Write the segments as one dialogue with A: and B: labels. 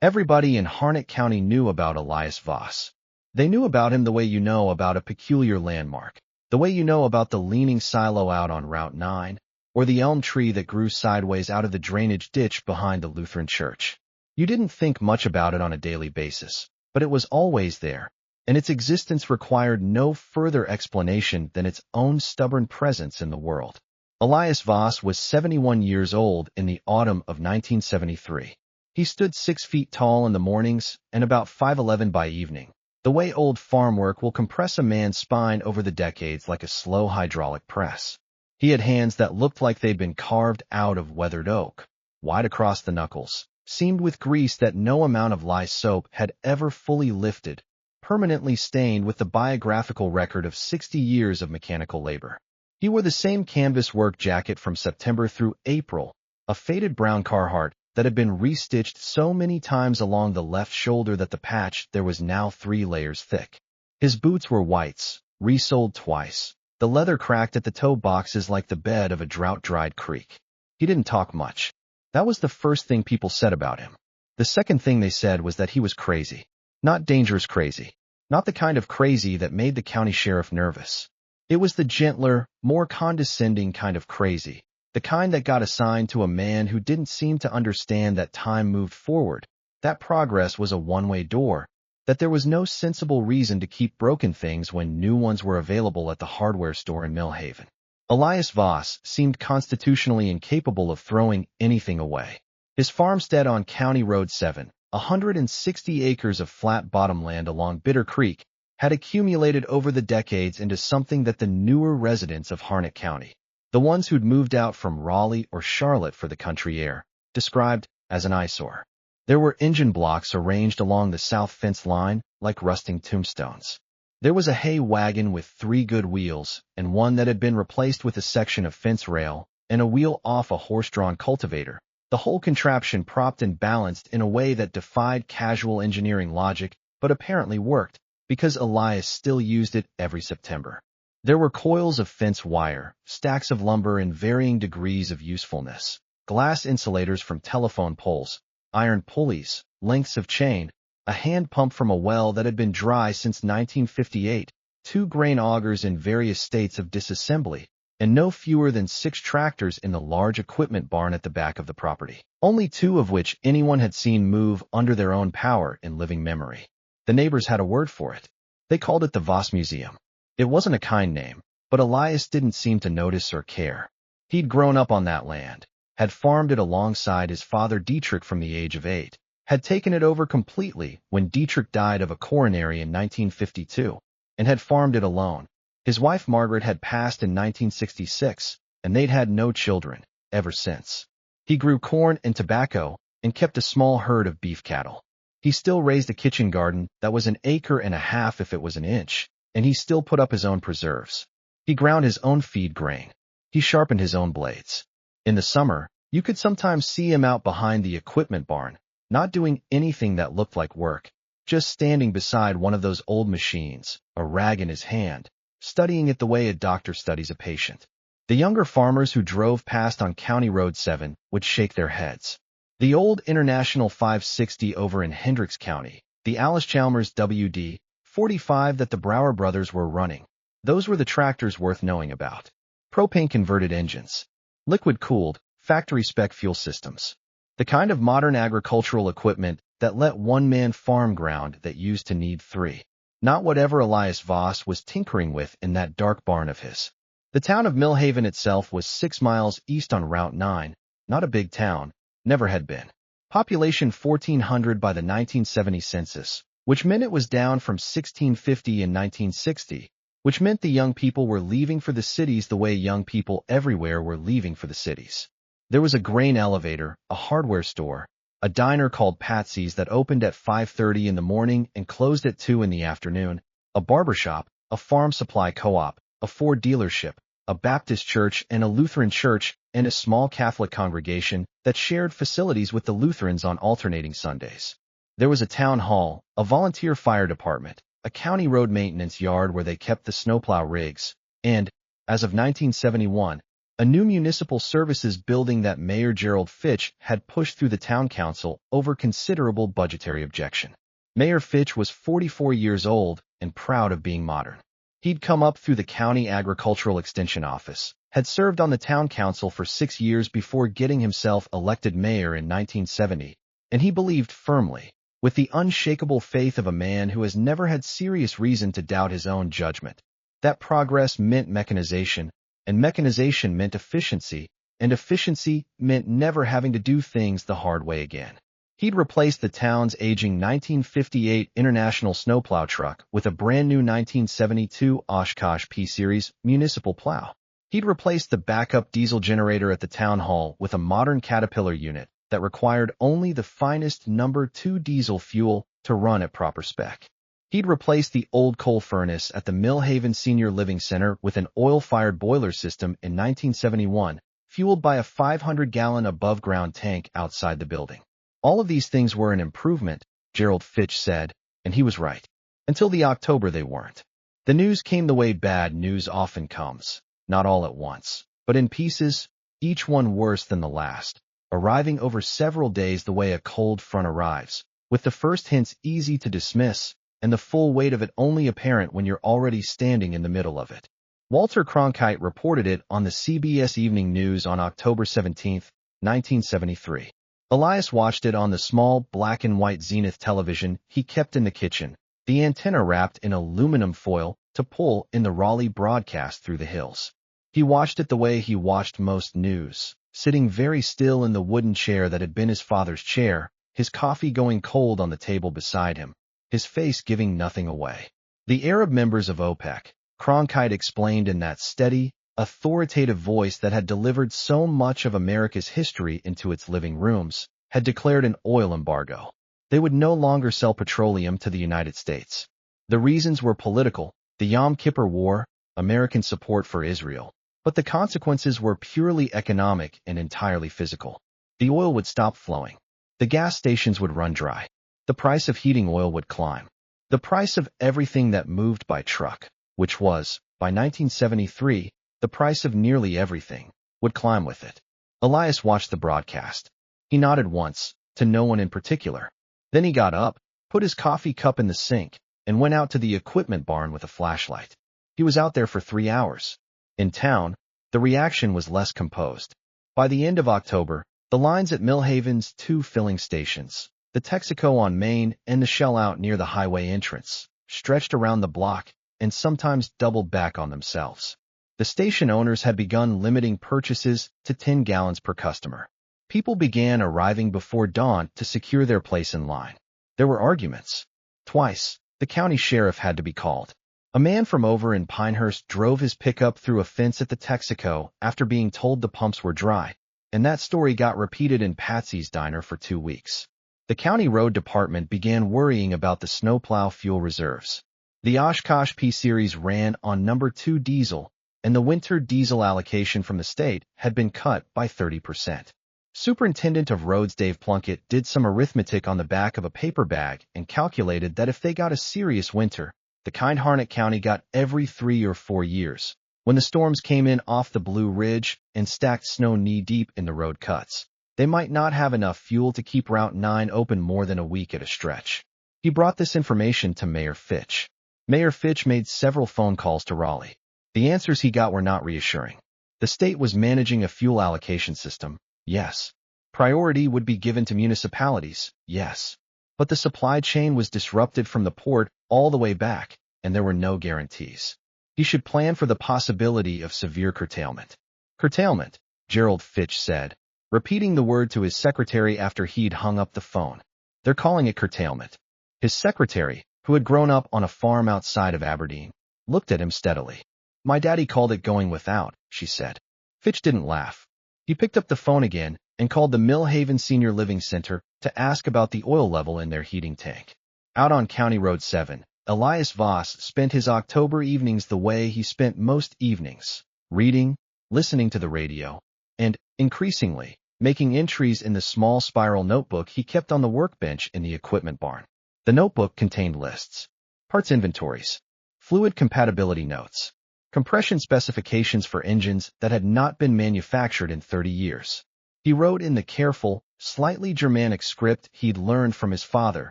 A: Everybody in Harnett County knew about Elias Voss. They knew about him the way you know about a peculiar landmark, the way you know about the leaning silo out on Route 9, or the elm tree that grew sideways out of the drainage ditch behind the Lutheran church. You didn't think much about it on a daily basis, but it was always there, and its existence required no further explanation than its own stubborn presence in the world. Elias Voss was 71 years old in the autumn of 1973. He stood 6 feet tall in the mornings and about 5'11" by evening, the way old farm work will compress a man's spine over the decades like a slow hydraulic press. He had hands that looked like they'd been carved out of weathered oak, wide across the knuckles, seamed with grease that no amount of lye soap had ever fully lifted, permanently stained with the biographical record of 60 years of mechanical labor. He wore the same canvas work jacket from September through April, a faded brown Carhartt that had been restitched so many times along the left shoulder that the patch there was now 3 layers thick. His boots were whites, resoled twice, the leather cracked at the toe boxes like the bed of a drought-dried creek. He didn't talk much. That was the first thing people said about him. The second thing they said was that he was crazy. Not dangerous crazy. Not the kind of crazy that made the county sheriff nervous. It was the gentler, more condescending kind of crazy, the kind that got assigned to a man who didn't seem to understand that time moved forward, that progress was a one-way door, that there was no sensible reason to keep broken things when new ones were available at the hardware store in Millhaven. Elias Voss seemed constitutionally incapable of throwing anything away. His farmstead on County Road 7, 160 acres of flat bottomland along Bitter Creek, had accumulated over the decades into something that the newer residents of Harnett County, the ones who'd moved out from Raleigh or Charlotte for the country air, described as an eyesore. There were engine blocks arranged along the south fence line like rusting tombstones. There was a hay wagon with 3 good wheels and one that had been replaced with a section of fence rail and a wheel off a horse-drawn cultivator, the whole contraption propped and balanced in a way that defied casual engineering logic but apparently worked, because Elias still used it every September. There were coils of fence wire, stacks of lumber in varying degrees of usefulness, glass insulators from telephone poles, iron pulleys, lengths of chain, a hand pump from a well that had been dry since 1958, 2 grain augers in various states of disassembly, and no fewer than 6 tractors in the large equipment barn at the back of the property, only 2 of which anyone had seen move under their own power in living memory. The neighbors had a word for it. They called it the Voss Museum. It wasn't a kind name, but Elias didn't seem to notice or care. He'd grown up on that land, had farmed it alongside his father Dietrich from the age of 8, had taken it over completely when Dietrich died of a coronary in 1952, and had farmed it alone. His wife Margaret had passed in 1966, and they'd had no children ever since. He grew corn and tobacco and kept a small herd of beef cattle. He still raised a kitchen garden that was 1.5 acres if it was 1 inch, and he still put up his own preserves. He ground his own feed grain. He sharpened his own blades. In the summer, you could sometimes see him out behind the equipment barn, not doing anything that looked like work, just standing beside one of those old machines, a rag in his hand, studying it the way a doctor studies a patient. The younger farmers who drove past on County Road 7 would shake their heads. The old International 560 over in Hendricks County, the Alice Chalmers WD 45 that the Brower brothers were running, those were the tractors worth knowing about. Propane-converted engines, liquid-cooled, factory-spec fuel systems. The kind of modern agricultural equipment that let one man farm ground that used to need 3. Not whatever Elias Voss was tinkering with in that dark barn of his. The town of Millhaven itself was 6 miles east on Route 9, not a big town, never had been. Population 1,400 by the 1970 census, which meant it was down from 1,650 in 1960, which meant the young people were leaving for the cities the way young people everywhere were leaving for the cities. There was a grain elevator, a hardware store, a diner called Patsy's that opened at 5:30 in the morning and closed at 2 in the afternoon, a barbershop, a farm supply co-op, a Ford dealership, a Baptist church and a Lutheran church, and a small Catholic congregation that shared facilities with the Lutherans on alternating Sundays. There was a town hall, a volunteer fire department, a county road maintenance yard where they kept the snowplow rigs, and, as of 1971, a new municipal services building that Mayor Gerald Fitch had pushed through the town council over considerable budgetary objection. Mayor Fitch was 44 years old and proud of being modern. He'd come up through the county agricultural extension office, had served on the town council for 6 years before getting himself elected mayor in 1970, and he believed firmly, with the unshakable faith of a man who has never had serious reason to doubt his own judgment, that progress meant mechanization, and mechanization meant efficiency, and efficiency meant never having to do things the hard way again. He'd replaced the town's aging 1958 International snowplow truck with a brand new 1972 Oshkosh P-Series municipal plow. He'd replaced the backup diesel generator at the town hall with a modern Caterpillar unit that required only the finest number 2 diesel fuel to run at proper spec. He'd replaced the old coal furnace at the Millhaven Senior Living Center with an oil-fired boiler system in 1971, fueled by a 500-gallon above-ground tank outside the building. All of these things were an improvement, Gerald Fitch said, and he was right. Until the October they weren't. The news came the way bad news often comes, not all at once, but in pieces, each one worse than the last, arriving over several days the way a cold front arrives, with the first hints easy to dismiss, and the full weight of it only apparent when you're already standing in the middle of it. Walter Cronkite reported it on the CBS Evening News on October 17, 1973. Elias watched it on the small black-and-white Zenith television he kept in the kitchen, the antenna wrapped in aluminum foil to pull in the Raleigh broadcast through the hills. He watched it the way he watched most news, sitting very still in the wooden chair that had been his father's chair, his coffee going cold on the table beside him, his face giving nothing away. The Arab members of OPEC, Cronkite explained in that steady, authoritative voice that had delivered so much of America's history into its living rooms, had declared an oil embargo. They would no longer sell petroleum to the United States. The reasons were political, the Yom Kippur War, American support for Israel, but the consequences were purely economic and entirely physical. The oil would stop flowing. The gas stations would run dry. The price of heating oil would climb. The price of everything that moved by truck, which was, by 1973, the price of nearly everything, would climb with it. Elias watched the broadcast. He nodded once, to no one in particular. Then he got up, put his coffee cup in the sink, and went out to the equipment barn with a flashlight. He was out there for 3 hours. In town, the reaction was less composed. By the end of October, the lines at Millhaven's 2 filling stations, the Texaco on Main and the Shell out near the highway entrance, stretched around the block and sometimes doubled back on themselves. The station owners had begun limiting purchases to 10 gallons per customer. People began arriving before dawn to secure their place in line. There were arguments. Twice, the county sheriff had to be called. A man from over in Pinehurst drove his pickup through a fence at the Texaco after being told the pumps were dry, and that story got repeated in Patsy's Diner for 2 weeks. The county road department began worrying about the snowplow fuel reserves. The Oshkosh P-Series ran on number 2 diesel, and the winter diesel allocation from the state had been cut by 30%. Superintendent of Roads Dave Plunkett did some arithmetic on the back of a paper bag and calculated that if they got a serious winter, the kind Harnett County got every 3 or 4 years, when the storms came in off the Blue Ridge and stacked snow knee-deep in the road cuts, they might not have enough fuel to keep Route 9 open more than a week at a stretch. He brought this information to Mayor Fitch. Mayor Fitch made several phone calls to Raleigh. The answers he got were not reassuring. The state was managing a fuel allocation system, yes. Priority would be given to municipalities, yes. But the supply chain was disrupted from the port all the way back, and there were no guarantees. He should plan for the possibility of severe curtailment. Curtailment, Gerald Fitch said, repeating the word to his secretary after he'd hung up the phone. They're calling it curtailment. His secretary, who had grown up on a farm outside of Aberdeen, looked at him steadily. My daddy called it going without, she said. Fitch didn't laugh. He picked up the phone again and called the Millhaven Senior Living Center to ask about the oil level in their heating tank. Out on County Road 7, Elias Voss spent his October evenings the way he spent most evenings, reading, listening to the radio, and, increasingly, making entries in the small spiral notebook he kept on the workbench in the equipment barn. The notebook contained lists, parts inventories, fluid compatibility notes, compression specifications for engines that had not been manufactured in 30 years. He wrote in the careful, slightly Germanic script he'd learned from his father,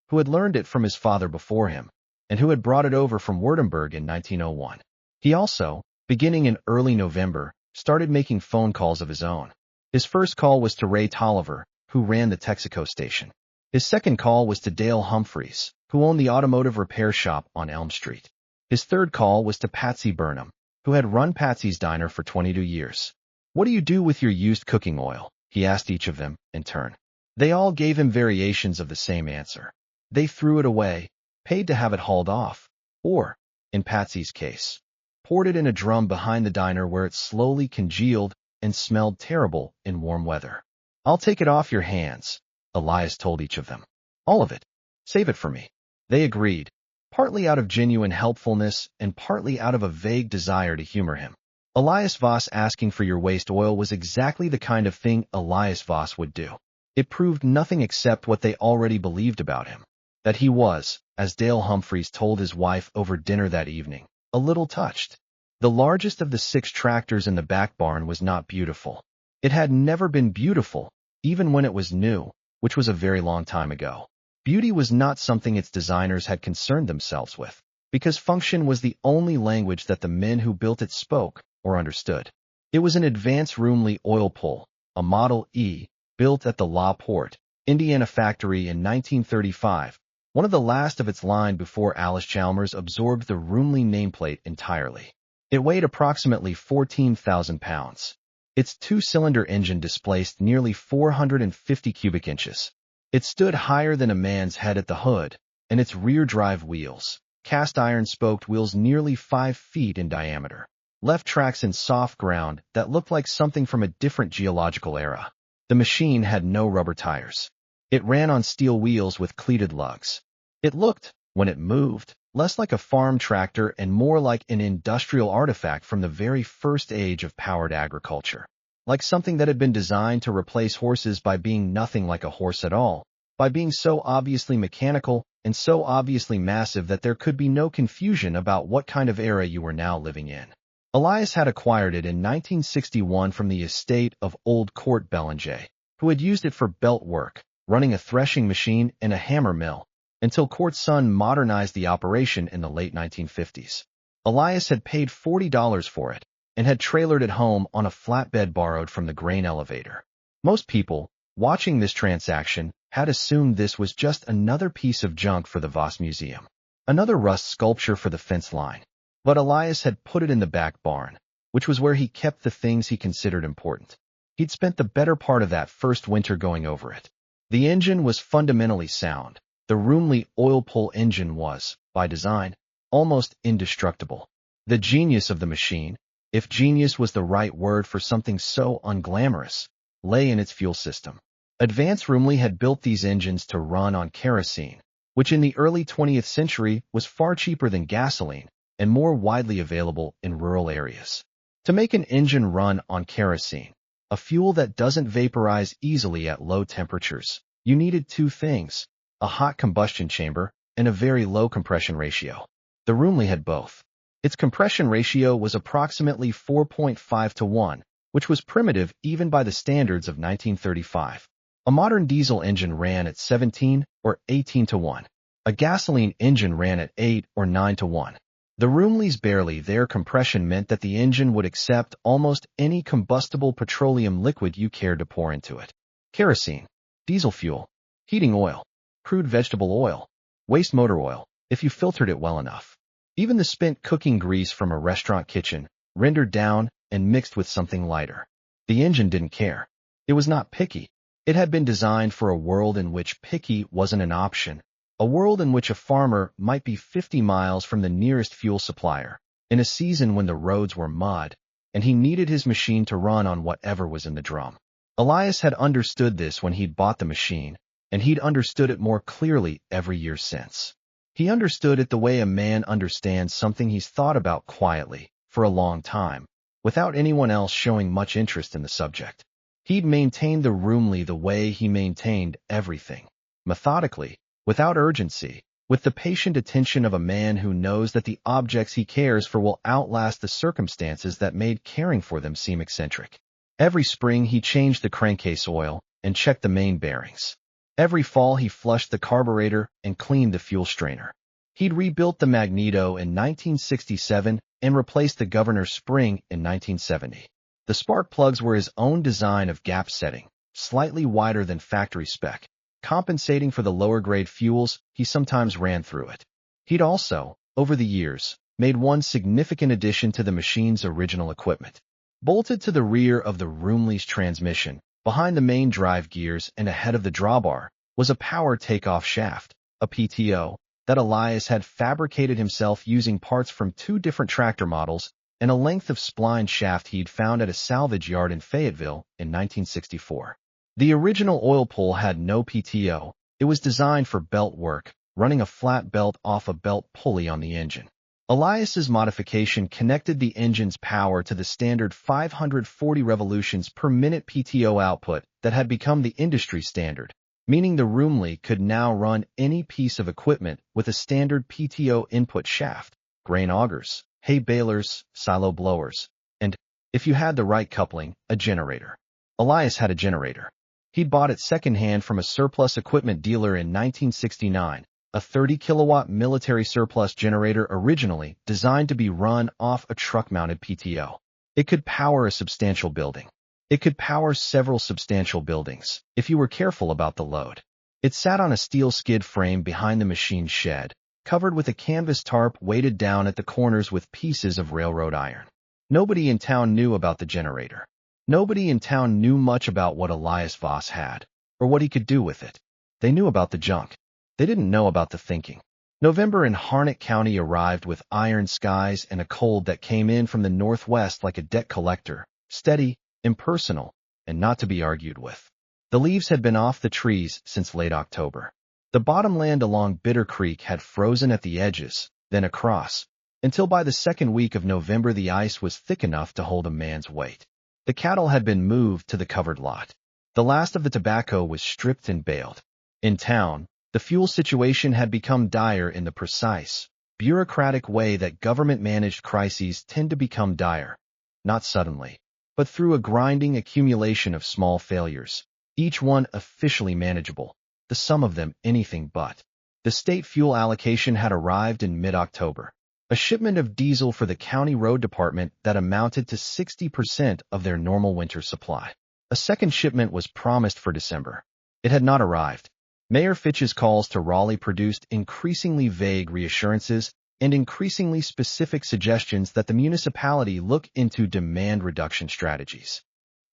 A: who had learned it from his father before him, and who had brought it over from Württemberg in 1901. He also, beginning in early November, started making phone calls of his own. His first call was to Ray Tolliver, who ran the Texaco station. His second call was to Dale Humphreys, who owned the automotive repair shop on Elm Street. His third call was to Patsy Burnham, who had run Patsy's Diner for 22 years. "What do you do with your used cooking oil?" he asked each of them, in turn. They all gave him variations of the same answer. They threw it away, paid to have it hauled off, or, in Patsy's case, poured it in a drum behind the diner where it slowly congealed and smelled terrible in warm weather. "I'll take it off your hands," Elias told each of them. "All of it. Save it for me." They agreed, partly out of genuine helpfulness and partly out of a vague desire to humor him. Elias Voss asking for your waste oil was exactly the kind of thing Elias Voss would do. It proved nothing except what they already believed about him, that he was, as Dale Humphreys told his wife over dinner that evening, a little touched. The largest of the 6 tractors in the back barn was not beautiful. It had never been beautiful, even when it was new, which was a very long time ago. Beauty was not something its designers had concerned themselves with, because function was the only language that the men who built it spoke or understood. It was an advanced Rumely oil pull, a Model E, built at the La Porte, Indiana factory in 1935, one of the last of its line before Allis-Chalmers absorbed the Rumely nameplate entirely. It weighed approximately 14,000 pounds. Its 2-cylinder engine displaced nearly 450 cubic inches. It stood higher than a man's head at the hood, and its rear-drive wheels, cast-iron spoked wheels nearly 5 feet in diameter, left tracks in soft ground that looked like something from a different geological era. The machine had no rubber tires. It ran on steel wheels with cleated lugs. It looked, when it moved, less like a farm tractor and more like an industrial artifact from the very first age of powered agriculture. Like something that had been designed to replace horses by being nothing like a horse at all, by being so obviously mechanical and so obviously massive that there could be no confusion about what kind of era you were now living in. Elias had acquired it in 1961 from the estate of old Court Bellinger, who had used it for belt work, running a threshing machine and a hammer mill, until Court's son modernized the operation in the late 1950s. Elias had paid $40 for it, and had trailered it home on a flatbed borrowed from the grain elevator. Most people, watching this transaction, had assumed this was just another piece of junk for the Voss Museum, another rust sculpture for the fence line. But Elias had put it in the back barn, which was where he kept the things he considered important. He'd spent the better part of that first winter going over it. The engine was fundamentally sound. The Rumely oil pull engine was, by design, almost indestructible. The genius of the machine, if genius was the right word for something so unglamorous, lay in its fuel system. Advanced Rumely had built these engines to run on kerosene, which in the early 20th century was far cheaper than gasoline and more widely available in rural areas. To make an engine run on kerosene, a fuel that doesn't vaporize easily at low temperatures, you needed 2 things, a hot combustion chamber and a very low compression ratio. The Rumely had both. Its compression ratio was approximately 4.5 to 1, which was primitive even by the standards of 1935. A modern diesel engine ran at 17 or 18 to 1. A gasoline engine ran at 8 or 9 to 1. The Rumely's barely there compression meant that the engine would accept almost any combustible petroleum liquid you cared to pour into it. Kerosene, diesel fuel, heating oil, crude vegetable oil, waste motor oil, if you filtered it well enough. Even the spent cooking grease from a restaurant kitchen, rendered down and mixed with something lighter. The engine didn't care. It was not picky. It had been designed for a world in which picky wasn't an option, a world in which a farmer might be 50 miles from the nearest fuel supplier, in a season when the roads were mud, and he needed his machine to run on whatever was in the drum. Elias had understood this when he'd bought the machine, and he'd understood it more clearly every year since. He understood it the way a man understands something he's thought about quietly, for a long time, without anyone else showing much interest in the subject. He'd maintained the Rumely the way he maintained everything, methodically, without urgency, with the patient attention of a man who knows that the objects he cares for will outlast the circumstances that made caring for them seem eccentric. Every spring he changed the crankcase oil and checked the main bearings. Every fall he flushed the carburetor and cleaned the fuel strainer. He'd rebuilt the magneto in 1967 and replaced the governor's spring in 1970. The spark plugs were his own design of gap setting, slightly wider than factory spec, compensating for the lower-grade fuels he sometimes ran through it. He'd also, over the years, made one significant addition to the machine's original equipment. Bolted to the rear of the Rumely's transmission, behind the main drive gears and ahead of the drawbar, was a power takeoff shaft, a PTO, that Elias had fabricated himself using parts from two different tractor models and a length of spline shaft he'd found at a salvage yard in Fayetteville in 1964. The original oil pull had no PTO. It was designed for belt work, running a flat belt off a belt pulley on the engine. Elias's modification connected the engine's power to the standard 540 revolutions per minute PTO output that had become the industry standard, meaning the Rumely could now run any piece of equipment with a standard PTO input shaft, grain augers, hay balers, silo blowers, and, if you had the right coupling, a generator. Elias had a generator. He'd bought it secondhand from a surplus equipment dealer in 1969, a 30-kilowatt military surplus generator originally designed to be run off a truck-mounted PTO. It could power a substantial building. It could power several substantial buildings, if you were careful about the load. It sat on a steel skid frame behind the machine's shed, covered with a canvas tarp weighted down at the corners with pieces of railroad iron. Nobody in town knew about the generator. Nobody in town knew much about what Elias Voss had, or what he could do with it. They knew about the junk. They didn't know about the thinking. November in Harnett County arrived with iron skies and a cold that came in from the northwest like a debt collector, steady, impersonal, and not to be argued with. The leaves had been off the trees since late October. The bottomland along Bitter Creek had frozen at the edges, then across, until by the second week of November the ice was thick enough to hold a man's weight. The cattle had been moved to the covered lot. The last of the tobacco was stripped and baled. In town, the fuel situation had become dire in the precise, bureaucratic way that government-managed crises tend to become dire, not suddenly, but through a grinding accumulation of small failures, each one officially manageable, the sum of them anything but. The state fuel allocation had arrived in mid-October, a shipment of diesel for the county road department that amounted to 60% of their normal winter supply. A second shipment was promised for December. It had not arrived. Mayor Fitch's calls to Raleigh produced increasingly vague reassurances and increasingly specific suggestions that the municipality look into demand reduction strategies.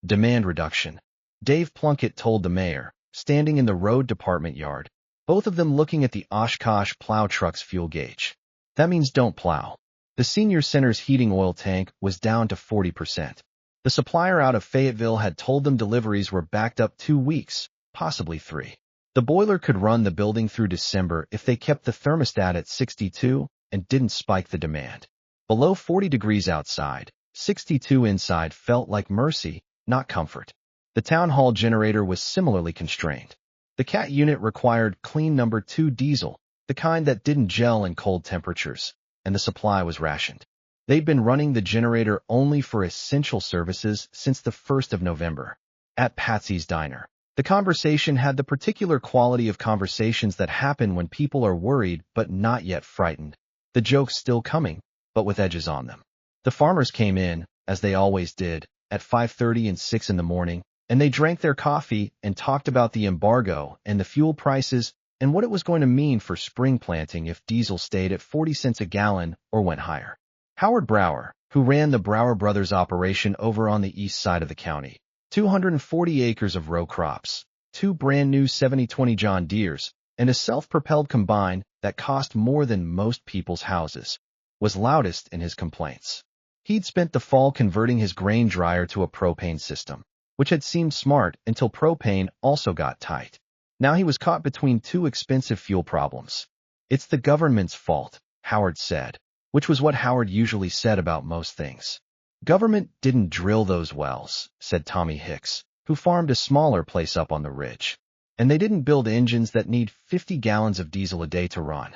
A: Demand reduction. Dave Plunkett told the mayor, standing in the road department yard, both of them looking at the Oshkosh plow truck's fuel gauge. That means don't plow. The senior center's heating oil tank was down to 40%. The supplier out of Fayetteville had told them deliveries were backed up 2 weeks, possibly 3. The boiler could run the building through December if they kept the thermostat at 62 and didn't spike the demand. Below 40 degrees outside, 62 inside felt like mercy, not comfort. The town hall generator was similarly constrained. The CAT unit required clean number 2 diesel, the kind that didn't gel in cold temperatures, and the supply was rationed. They'd been running the generator only for essential services since the 1st of November. At Patsy's Diner, the conversation had the particular quality of conversations that happen when people are worried but not yet frightened. The jokes still coming, but with edges on them. The farmers came in, as they always did, at 5:30 and 6 in the morning, and they drank their coffee and talked about the embargo and the fuel prices and what it was going to mean for spring planting if diesel stayed at 40 cents a gallon or went higher. Howard Brower, who ran the Brower Brothers operation over on the east side of the county, 240 acres of row crops, 2 brand-new 7020 John Deeres, and a self-propelled combine that cost more than most people's houses, was loudest in his complaints. He'd spent the fall converting his grain dryer to a propane system, which had seemed smart until propane also got tight. Now he was caught between 2 expensive fuel problems. It's the government's fault, Howard said, which was what Howard usually said about most things. Government didn't drill those wells, said Tommy Hicks, who farmed a smaller place up on the ridge. And they didn't build engines that need 50 gallons of diesel a day to run.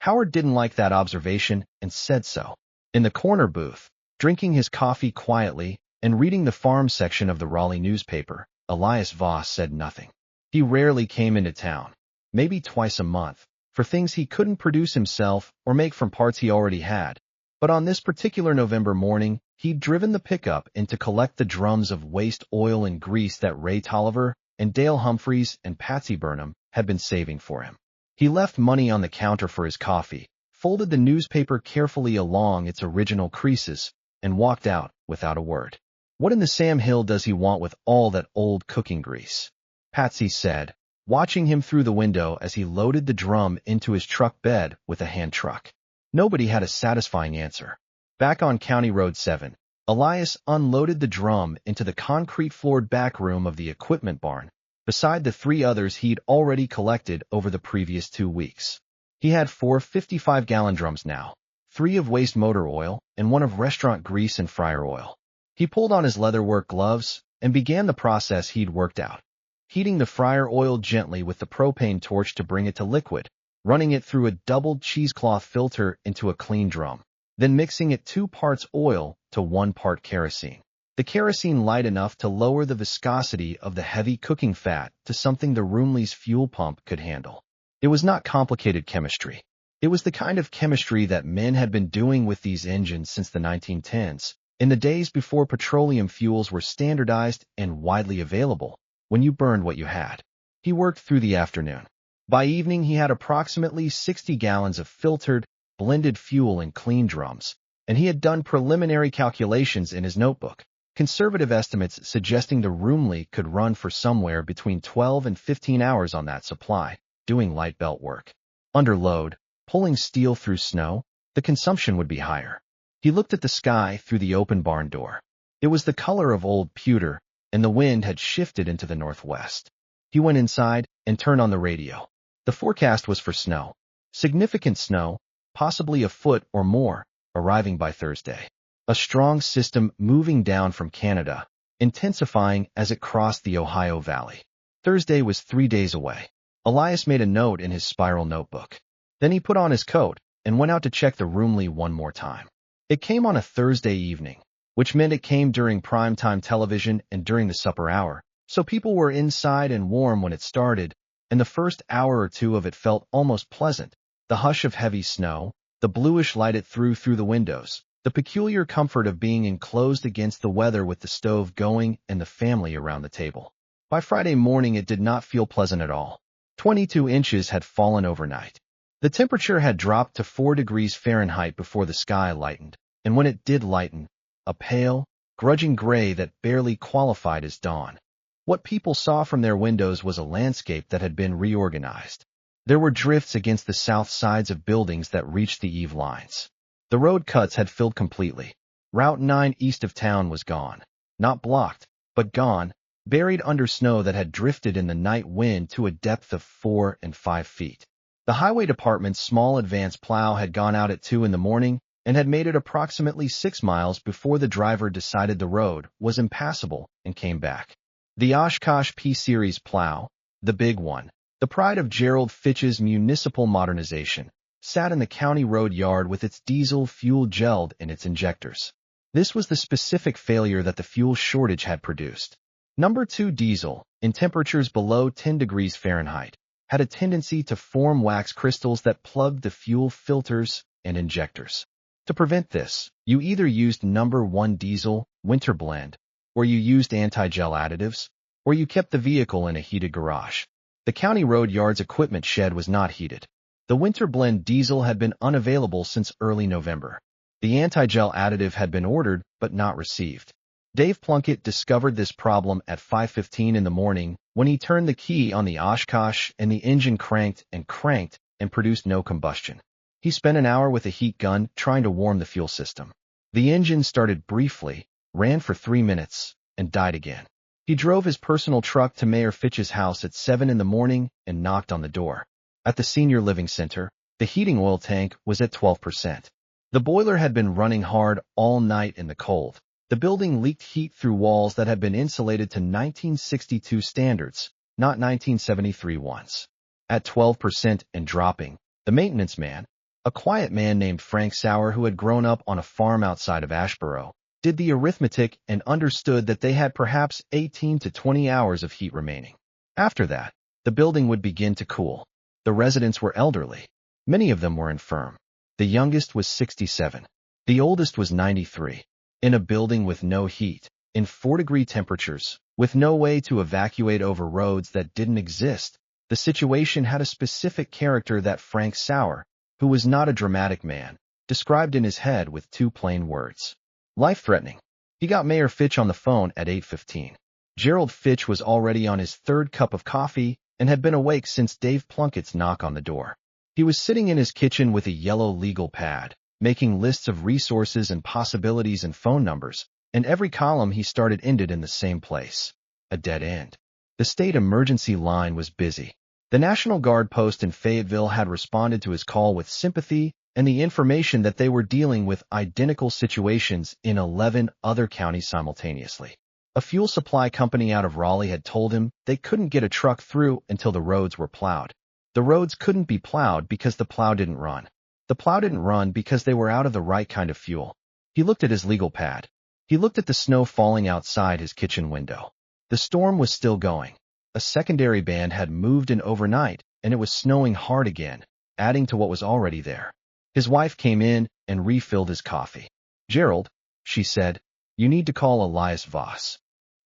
A: Howard didn't like that observation and said so. In the corner booth, drinking his coffee quietly and reading the farm section of the Raleigh newspaper, Elias Voss said nothing. He rarely came into town, maybe twice a month, for things he couldn't produce himself or make from parts he already had. But on this particular November morning, he'd driven the pickup in to collect the drums of waste oil and grease that Ray Tolliver and Dale Humphreys and Patsy Burnham had been saving for him. He left money on the counter for his coffee, folded the newspaper carefully along its original creases, and walked out without a word. "What in the Sam Hill does he want with all that old cooking grease?" Patsy said, watching him through the window as he loaded the drum into his truck bed with a hand truck. Nobody had a satisfying answer. Back on County Road 7, Elias unloaded the drum into the concrete-floored back room of the equipment barn, beside the 3 others he'd already collected over the previous 2 weeks. He had 4 55-gallon drums now, 3 of waste motor oil and 1 of restaurant grease and fryer oil. He pulled on his leatherwork gloves and began the process he'd worked out, heating the fryer oil gently with the propane torch to bring it to liquid, running it through a doubled cheesecloth filter into a clean drum, then mixing it 2 parts oil to 1 part kerosene. The kerosene light enough to lower the viscosity of the heavy cooking fat to something the Rumely's fuel pump could handle. It was not complicated chemistry. It was the kind of chemistry that men had been doing with these engines since the 1910s, in the days before petroleum fuels were standardized and widely available, when you burned what you had. He worked through the afternoon. By evening, he had approximately 60 gallons of filtered, blended fuel in clean drums, and he had done preliminary calculations in his notebook. Conservative estimates suggesting the Rumely could run for somewhere between 12 and 15 hours on that supply, doing light belt work. Under load, pulling steel through snow, the consumption would be higher. He looked at the sky through the open barn door. It was the color of old pewter, and the wind had shifted into the northwest. He went inside and turned on the radio. The forecast was for snow. Significant snow, possibly a foot or more, arriving by Thursday. A strong system moving down from Canada, intensifying as it crossed the Ohio Valley. Thursday was 3 days away. Elias made a note in his spiral notebook. Then he put on his coat and went out to check the Rumely one more time. It came on a Thursday evening, which meant it came during primetime television and during the supper hour, so people were inside and warm when it started, and the first hour or 2 of it felt almost pleasant. The hush of heavy snow, the bluish light it threw through the windows, the peculiar comfort of being enclosed against the weather with the stove going and the family around the table. By Friday morning, it did not feel pleasant at all. 22 inches had fallen overnight. The temperature had dropped to 4 degrees Fahrenheit before the sky lightened, and when it did lighten, a pale, grudging gray that barely qualified as dawn. What people saw from their windows was a landscape that had been reorganized. There were drifts against the south sides of buildings that reached the eave lines. The road cuts had filled completely. Route 9 east of town was gone. Not blocked, but gone, buried under snow that had drifted in the night wind to a depth of 4 and 5 feet. The highway department's small advance plow had gone out at 2 in the morning and had made it approximately 6 miles before the driver decided the road was impassable and came back. The Oshkosh P-Series plow, the big one, the pride of Gerald Fitch's municipal modernization, sat in the county road yard with its diesel fuel gelled in its injectors. This was the specific failure that the fuel shortage had produced. Number 2 diesel, in temperatures below 10 degrees Fahrenheit, had a tendency to form wax crystals that plugged the fuel filters and injectors. To prevent this, you either used number 1 diesel, winter blend, or you used anti-gel additives, or you kept the vehicle in a heated garage. The county road yard's equipment shed was not heated. The winter blend diesel had been unavailable since early November. The anti-gel additive had been ordered but not received. Dave Plunkett discovered this problem at 5:15 in the morning when he turned the key on the Oshkosh and the engine cranked and produced no combustion. He spent an hour with a heat gun trying to warm the fuel system. The engine started briefly, ran for 3 minutes, and died again. He drove his personal truck to Mayor Fitch's house at 7 in the morning and knocked on the door. At the Senior Living Center, the heating oil tank was at 12%. The boiler had been running hard all night in the cold. The building leaked heat through walls that had been insulated to 1962 standards, not 1973 ones. At 12% and dropping, the maintenance man, A quiet man named Frank Sauer, who had grown up on a farm outside of Ashboro, did the arithmetic and understood that they had perhaps 18 to 20 hours of heat remaining. After that, the building would begin to cool. The residents were elderly. Many of them were infirm. The youngest was 67. The oldest was 93. In a building with no heat, in 4-degree temperatures, with no way to evacuate over roads that didn't exist, the situation had a specific character that Frank Sauer, who was not a dramatic man, described in his head with 2 plain words. Life-threatening. He got Mayor Fitch on the phone at 8:15. Gerald Fitch was already on his 3rd cup of coffee and had been awake since Dave Plunkett's knock on the door. He was sitting in his kitchen with a yellow legal pad, making lists of resources and possibilities and phone numbers, and every column he started ended in the same place. A dead end. The state emergency line was busy. The National Guard post in Fayetteville had responded to his call with sympathy and the information that they were dealing with identical situations in 11 other counties simultaneously. A fuel supply company out of Raleigh had told him they couldn't get a truck through until the roads were plowed. The roads couldn't be plowed because the plow didn't run. The plow didn't run because they were out of the right kind of fuel. He looked at his legal pad. He looked at the snow falling outside his kitchen window. The storm was still going. A secondary band had moved in overnight, and it was snowing hard again, adding to what was already there. His wife came in and refilled his coffee. "Gerald," she said, "you need to call Elias Voss."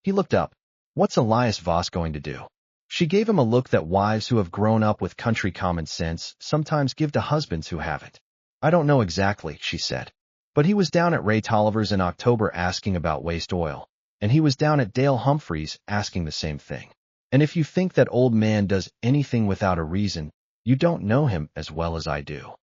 A: He looked up. "What's Elias Voss going to do?" She gave him a look that wives who have grown up with country common sense sometimes give to husbands who haven't. "I don't know exactly," she said. "But he was down at Ray Tolliver's in October asking about waste oil, and he was down at Dale Humphrey's asking the same thing. And if you think that old man does anything without a reason, you don't know him as well as I do."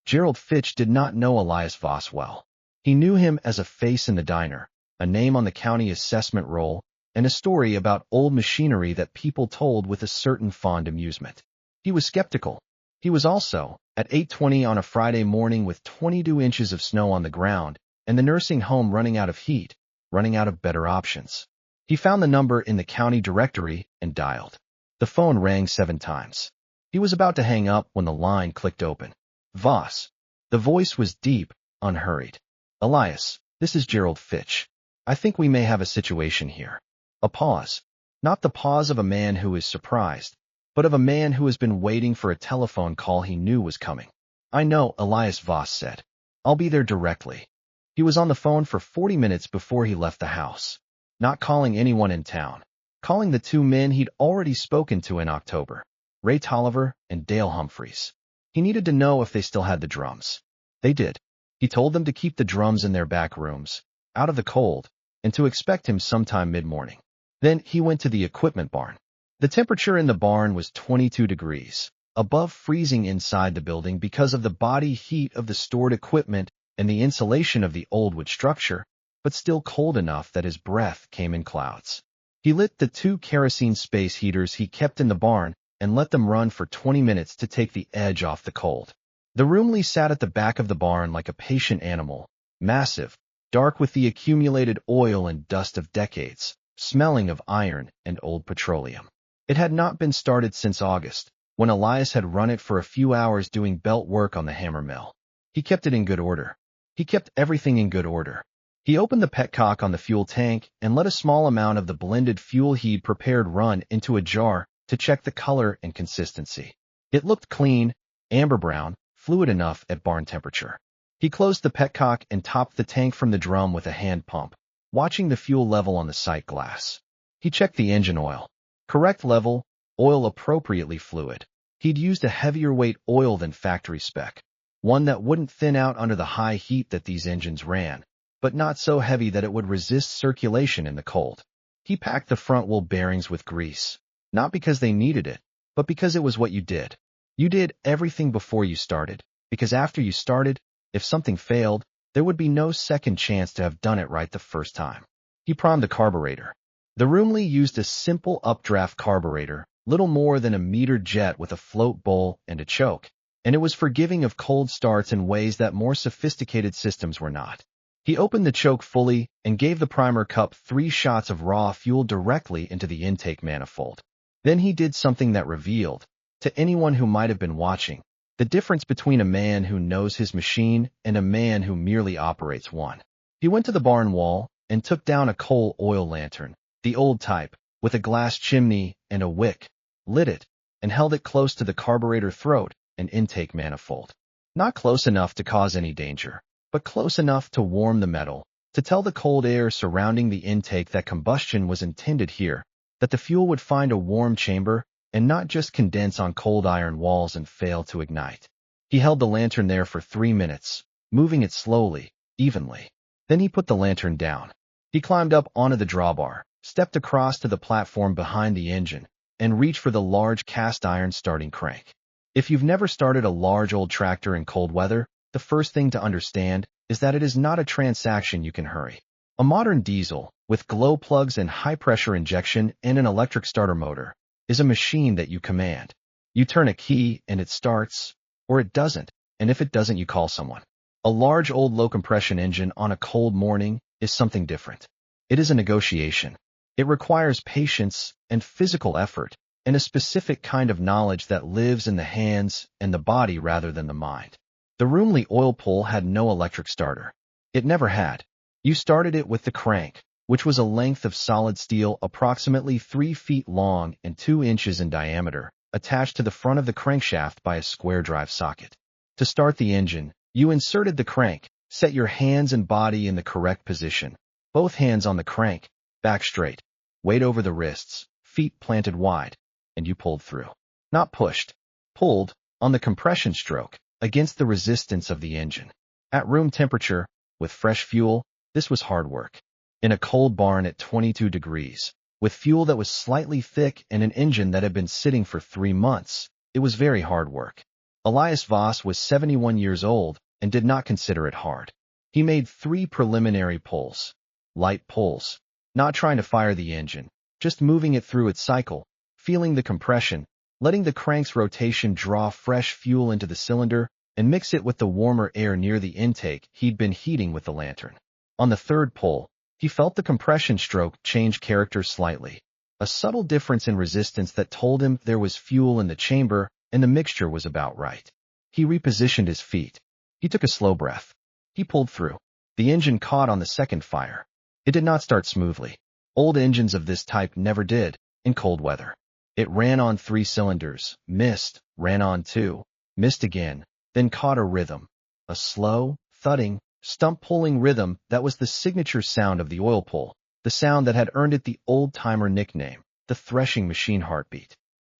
A: Gerald Fitch did not know Elias Voss well. He knew him as a face in the diner, a name on the county assessment roll, and a story about old machinery that people told with a certain fond amusement. He was skeptical. He was also, at 8:20 on a Friday morning with 22 inches of snow on the ground and the nursing home running out of heat, running out of better options. He found the number in the county directory and dialed. The phone rang 7 times. He was about to hang up when the line clicked open. "Voss." The voice was deep, unhurried. "Elias, this is Gerald Fitch. I think we may have a situation here." A pause. Not the pause of a man who is surprised, but of a man who has been waiting for a telephone call he knew was coming. "I know," Elias Voss said. "I'll be there directly." He was on the phone for 40 minutes before he left the house. Not calling anyone in town. Calling the 2 men he'd already spoken to in October, Ray Tolliver and Dale Humphreys. He needed to know if they still had the drums. They did. He told them to keep the drums in their back rooms, out of the cold, and to expect him sometime mid-morning. Then he went to the equipment barn. The temperature in the barn was 22 degrees, above freezing inside the building because of the body heat of the stored equipment and the insulation of the old wood structure, but still cold enough that his breath came in clouds. He lit the 2 kerosene space heaters he kept in the barn and let them run for 20 minutes to take the edge off the cold. The Rumely sat at the back of the barn like a patient animal, massive, dark with the accumulated oil and dust of decades, smelling of iron and old petroleum. It had not been started since August, when Elias had run it for a few hours doing belt work on the hammer mill. He kept it in good order. He kept everything in good order. He opened the petcock on the fuel tank and let a small amount of the blended fuel he'd prepared run into a jar to check the color and consistency. It looked clean, amber-brown, fluid enough at barn temperature. He closed the petcock and topped the tank from the drum with a hand pump, watching the fuel level on the sight glass. He checked the engine oil. Correct level, oil appropriately fluid. He'd used a heavier weight oil than factory spec, one that wouldn't thin out under the high heat that these engines ran, but not so heavy that it would resist circulation in the cold. He packed the front wheel bearings with grease, not because they needed it, but because it was what you did. You did everything before you started, because after you started, if something failed, there would be no second chance to have done it right the first time. He primed the carburetor. The Rumely used a simple updraft carburetor, little more than a metered jet with a float bowl and a choke, and it was forgiving of cold starts in ways that more sophisticated systems were not. He opened the choke fully and gave the primer cup 3 shots of raw fuel directly into the intake manifold. Then he did something that revealed, to anyone who might have been watching, The difference between a man who knows his machine and a man who merely operates one. He went to the barn wall and took down a coal oil lantern, the old type, with a glass chimney and a wick, lit it, and held it close to the carburetor throat and intake manifold. Not close enough to cause any danger, but close enough to warm the metal, to tell the cold air surrounding the intake that combustion was intended here, that the fuel would find a warm chamber and not just condense on cold iron walls and fail to ignite. He held the lantern there for 3 minutes, moving it slowly, evenly. Then he put the lantern down. He climbed up onto the drawbar, stepped across to the platform behind the engine, and reached for the large cast iron starting crank. If you've never started a large old tractor in cold weather, the first thing to understand is that it is not a transaction you can hurry. A modern diesel, with glow plugs and high-pressure injection and an electric starter motor, is a machine that you command. You turn a key and it starts, or it doesn't, and if it doesn't, you call someone. A large old low-compression engine on a cold morning is something different. It is a negotiation. It requires patience and physical effort, and a specific kind of knowledge that lives in the hands and the body rather than the mind. The Rumely oil pull had no electric starter. It never had. You started it with the crank, which was a length of solid steel approximately 3 feet long and 2 inches in diameter, attached to the front of the crankshaft by a square drive socket. To start the engine, you inserted the crank, set your hands and body in the correct position, both hands on the crank, back straight, weight over the wrists, feet planted wide, and you pulled through. Not pushed, pulled, on the compression stroke, against the resistance of the engine. At room temperature, with fresh fuel, this was hard work. In a cold barn at 22 degrees, with fuel that was slightly thick and an engine that had been sitting for 3 months, it was very hard work. Elias Voss was 71 years old and did not consider it hard. He made 3 preliminary pulls. Light pulls. Not trying to fire the engine, just moving it through its cycle, feeling the compression, letting the crank's rotation draw fresh fuel into the cylinder and mix it with the warmer air near the intake he'd been heating with the lantern. On the 3rd pull, he felt the compression stroke change character slightly, a subtle difference in resistance that told him there was fuel in the chamber and the mixture was about right. He repositioned his feet. He took a slow breath. He pulled through. The engine caught on the 2nd fire. It did not start smoothly. Old engines of this type never did, in cold weather. It ran on 3 cylinders, missed, ran on 2, missed again, then caught a rhythm. A slow, thudding, stump-pulling rhythm that was the signature sound of the oil pull, the sound that had earned it the old-timer nickname, the threshing machine heartbeat.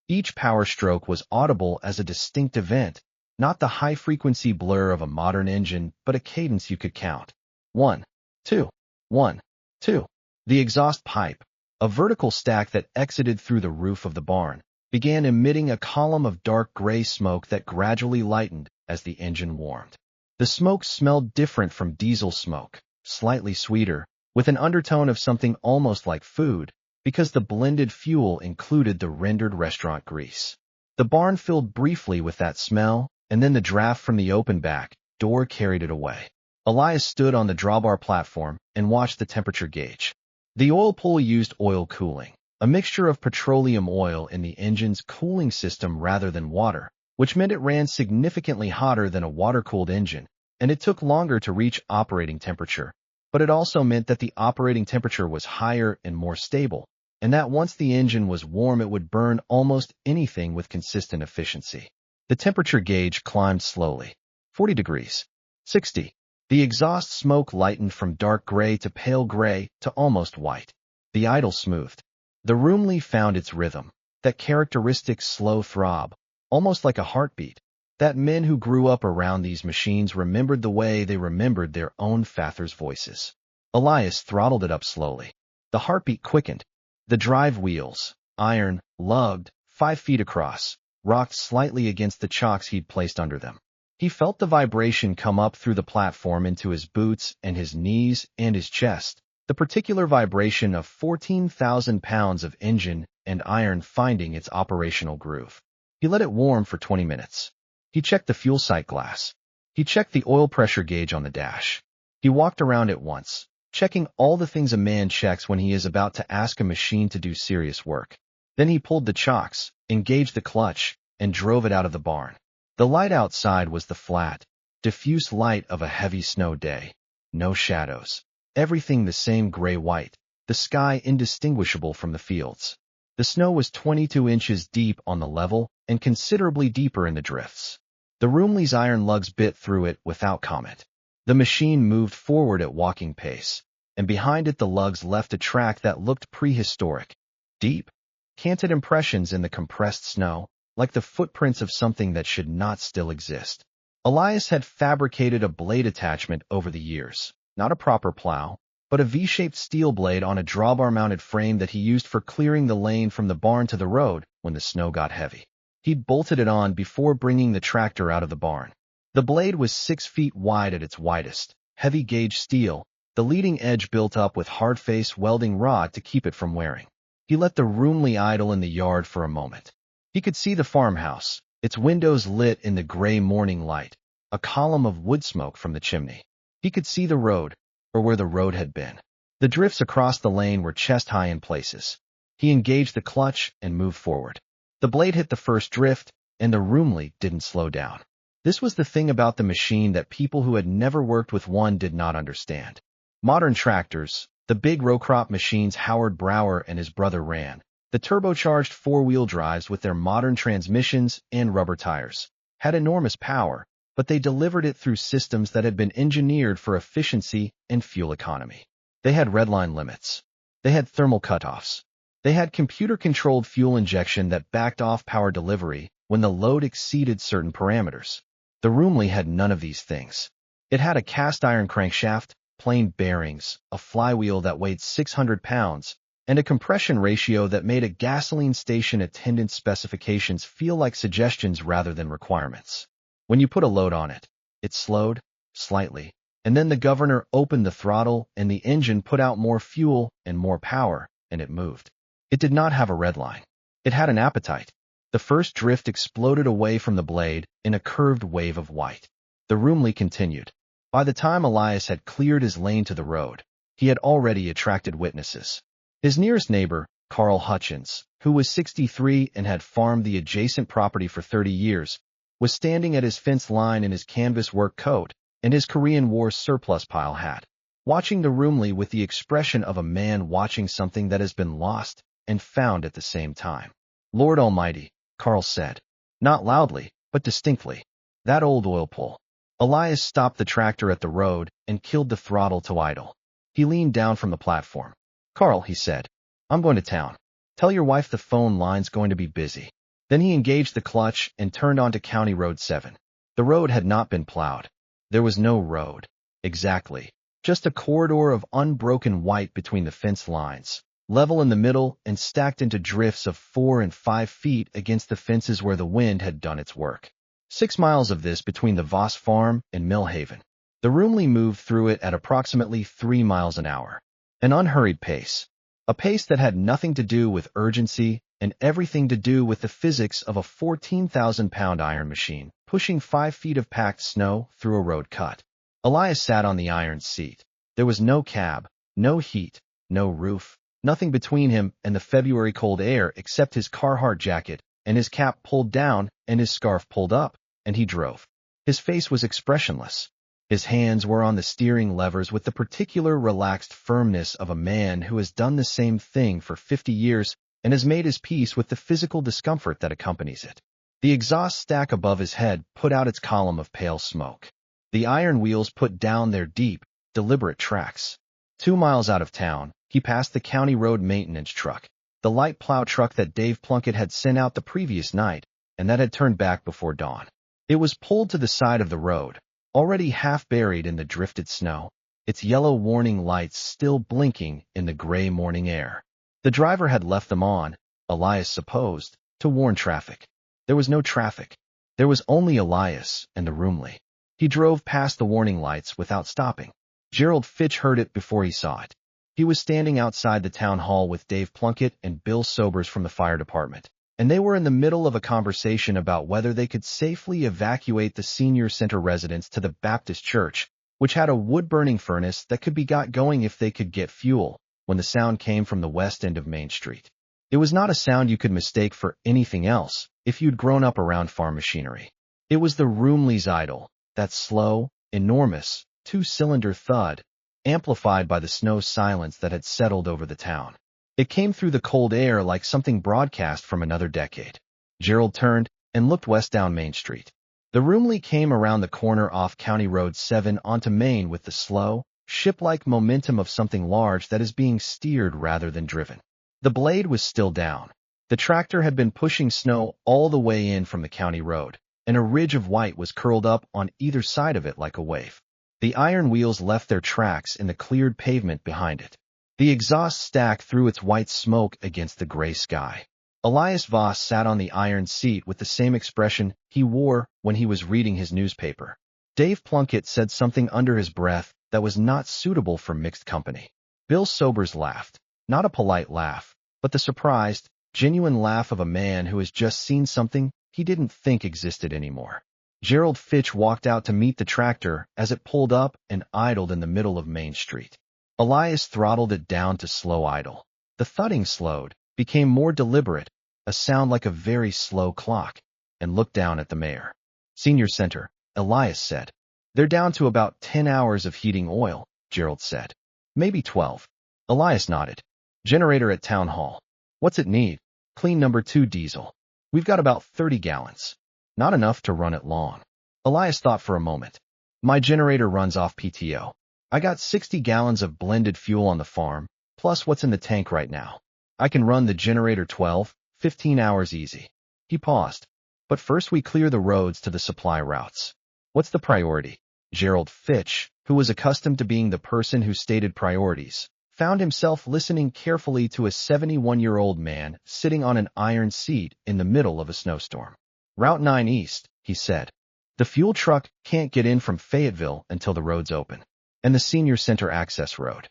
A: Each power stroke was audible as a distinct event, not the high-frequency blur of a modern engine, but a cadence you could count. 1, 2, 1, 2. The exhaust pipe, a vertical stack that exited through the roof of the barn, began emitting a column of dark gray smoke that gradually lightened as the engine warmed. The smoke smelled different from diesel smoke, slightly sweeter, with an undertone of something almost like food, because the blended fuel included the rendered restaurant grease. The barn filled briefly with that smell, and then the draft from the open back door carried it away. Elias stood on the drawbar platform and watched the temperature gauge. The oil pull used oil cooling, a mixture of petroleum oil in the engine's cooling system rather than water, which meant it ran significantly hotter than a water-cooled engine, and it took longer to reach operating temperature. But it also meant that the operating temperature was higher and more stable, and that once the engine was warm it would burn almost anything with consistent efficiency. The temperature gauge climbed slowly. 40 degrees. 60. The exhaust smoke lightened from dark gray to pale gray to almost white. The idle smoothed. The Rumely found its rhythm, that characteristic slow throb, almost like a heartbeat, that men who grew up around these machines remembered the way they remembered their own fathers' voices. Elias throttled it up slowly. The heartbeat quickened. The drive wheels, iron, lugged, 5 feet across, rocked slightly against the chocks he'd placed under them. He felt the vibration come up through the platform into his boots and his knees and his chest, the particular vibration of 14,000 pounds of engine and iron finding its operational groove. He let it warm for 20 minutes. He checked the fuel sight glass. He checked the oil pressure gauge on the dash. He walked around it once, checking all the things a man checks when he is about to ask a machine to do serious work. Then he pulled the chocks, engaged the clutch, and drove it out of the barn. The light outside was the flat, diffuse light of a heavy snow day. No shadows. Everything the same gray-white, the sky indistinguishable from the fields. The snow was 22 inches deep on the level and considerably deeper in the drifts. The Rumely's iron lugs bit through it without comment. The machine moved forward at walking pace, and behind it the lugs left a track that looked prehistoric. Deep, canted impressions in the compressed snow, like the footprints of something that should not still exist. Elias had fabricated a blade attachment over the years, not a proper plow, but a V-shaped steel blade on a drawbar-mounted frame that he used for clearing the lane from the barn to the road when the snow got heavy. He'd bolted it on before bringing the tractor out of the barn. The blade was 6 feet wide at its widest, heavy-gauge steel, the leading edge built up with hard-face welding rod to keep it from wearing. He let the Rumely idle in the yard for a moment. He could see the farmhouse, its windows lit in the gray morning light, a column of wood smoke from the chimney. He could see the road, or where the road had been. The drifts across the lane were chest-high in places. He engaged the clutch and moved forward. The blade hit the first drift, and the Rumely didn't slow down. This was the thing about the machine that people who had never worked with one did not understand. Modern tractors, the big row crop machines Howard Brower and his brother ran, the turbocharged four-wheel drives with their modern transmissions and rubber tires, had enormous power, but they delivered it through systems that had been engineered for efficiency and fuel economy. They had redline limits. They had thermal cutoffs. They had computer-controlled fuel injection that backed off power delivery when the load exceeded certain parameters. The Rumely had none of these things. It had a cast-iron crankshaft, plain bearings, a flywheel that weighed 600 pounds, and a compression ratio that made a gasoline station attendant's specifications feel like suggestions rather than requirements. When you put a load on it, it slowed, slightly, and then the governor opened the throttle and the engine put out more fuel and more power, and it moved. It did not have a red line. It had an appetite. The first drift exploded away from the blade in a curved wave of white. The Rumely continued. By the time Elias had cleared his lane to the road, he had already attracted witnesses. His nearest neighbor, Carl Hutchins, who was 63 and had farmed the adjacent property for 30 years, was standing at his fence line in his canvas work coat and his Korean War surplus pile hat, watching the Rumely with the expression of a man watching something that has been lost and found at the same time. "Lord Almighty," Carl said, not loudly, but distinctly. "That old oil pull." Elias stopped the tractor at the road and killed the throttle to idle. He leaned down from the platform. "Carl," he said, "I'm going to town. Tell your wife the phone line's going to be busy." Then he engaged the clutch and turned onto County Road 7. The road had not been plowed. There was no road. Exactly. Just a corridor of unbroken white between the fence lines, level in the middle and stacked into drifts of 4 and 5 feet against the fences where the wind had done its work. 6 miles of this between the Voss farm and Millhaven. The Rumely moved through it at approximately 3 miles an hour. An unhurried pace. A pace that had nothing to do with urgency and everything to do with the physics of a 14,000-pound iron machine pushing 5 feet of packed snow through a road cut. Elias sat on the iron seat. There was no cab, no heat, no roof, nothing between him and the February cold air except his Carhartt jacket and his cap pulled down and his scarf pulled up, and he drove. His face was expressionless. His hands were on the steering levers with the particular relaxed firmness of a man who has done the same thing for 50 years and has made his peace with the physical discomfort that accompanies it. The exhaust stack above his head put out its column of pale smoke. The iron wheels put down their deep, deliberate tracks. 2 miles out of town, he passed the county road maintenance truck, the light plow truck that Dave Plunkett had sent out the previous night and that had turned back before dawn. It was pulled to the side of the road, already half buried in the drifted snow, its yellow warning lights still blinking in the gray morning air. The driver had left them on, Elias supposed, to warn traffic. There was no traffic. There was only Elias and the Rumely. He drove past the warning lights without stopping. Gerald Fitch heard it before he saw it. He was standing outside the town hall with Dave Plunkett and Bill Sobers from the fire department, and they were in the middle of a conversation about whether they could safely evacuate the senior center residents to the Baptist church, which had a wood-burning furnace that could be got going if they could get fuel, when the sound came from the west end of Main Street. It was not a sound you could mistake for anything else if you'd grown up around farm machinery. It was the Rumely's idol, that slow, enormous, two-cylinder thud, amplified by the snow silence that had settled over the town. It came through the cold air like something broadcast from another decade. Gerald turned and looked west down Main Street. The Rumely came around the corner off County Road 7 onto Main with the slow, ship-like momentum of something large that is being steered rather than driven. The blade was still down. The tractor had been pushing snow all the way in from the county road, and a ridge of white was curled up on either side of it like a wave. The iron wheels left their tracks in the cleared pavement behind it. The exhaust stack threw its white smoke against the gray sky. Elias Voss sat on the iron seat with the same expression he wore when he was reading his newspaper. Dave Plunkett said something under his breath that was not suitable for mixed company. Bill Sobers laughed, not a polite laugh, but the surprised, genuine laugh of a man who has just seen something he didn't think existed anymore. Gerald Fitch walked out to meet the tractor as it pulled up and idled in the middle of Main Street. Elias throttled it down to slow idle. The thudding slowed, became more deliberate, a sound like a very slow clock, and looked down at the mayor. Senior Center, Elias said. They're down to about 10 hours of heating oil, Gerald said. Maybe 12. Elias nodded. Generator at Town Hall. What's it need? Clean number 2 diesel. We've got about 30 gallons. Not enough to run it long. Elias thought for a moment. My generator runs off PTO. I got 60 gallons of blended fuel on the farm, plus what's in the tank right now. I can run the generator 12, 15 hours easy. He paused. But first we clear the roads to the supply routes. What's the priority? Gerald Fitch, who was accustomed to being the person who stated priorities, found himself listening carefully to a 71-year-old man sitting on an iron seat in the middle of a snowstorm. Route 9 East, he said. The fuel truck can't get in from Fayetteville until the road's open. And the Senior Center access road.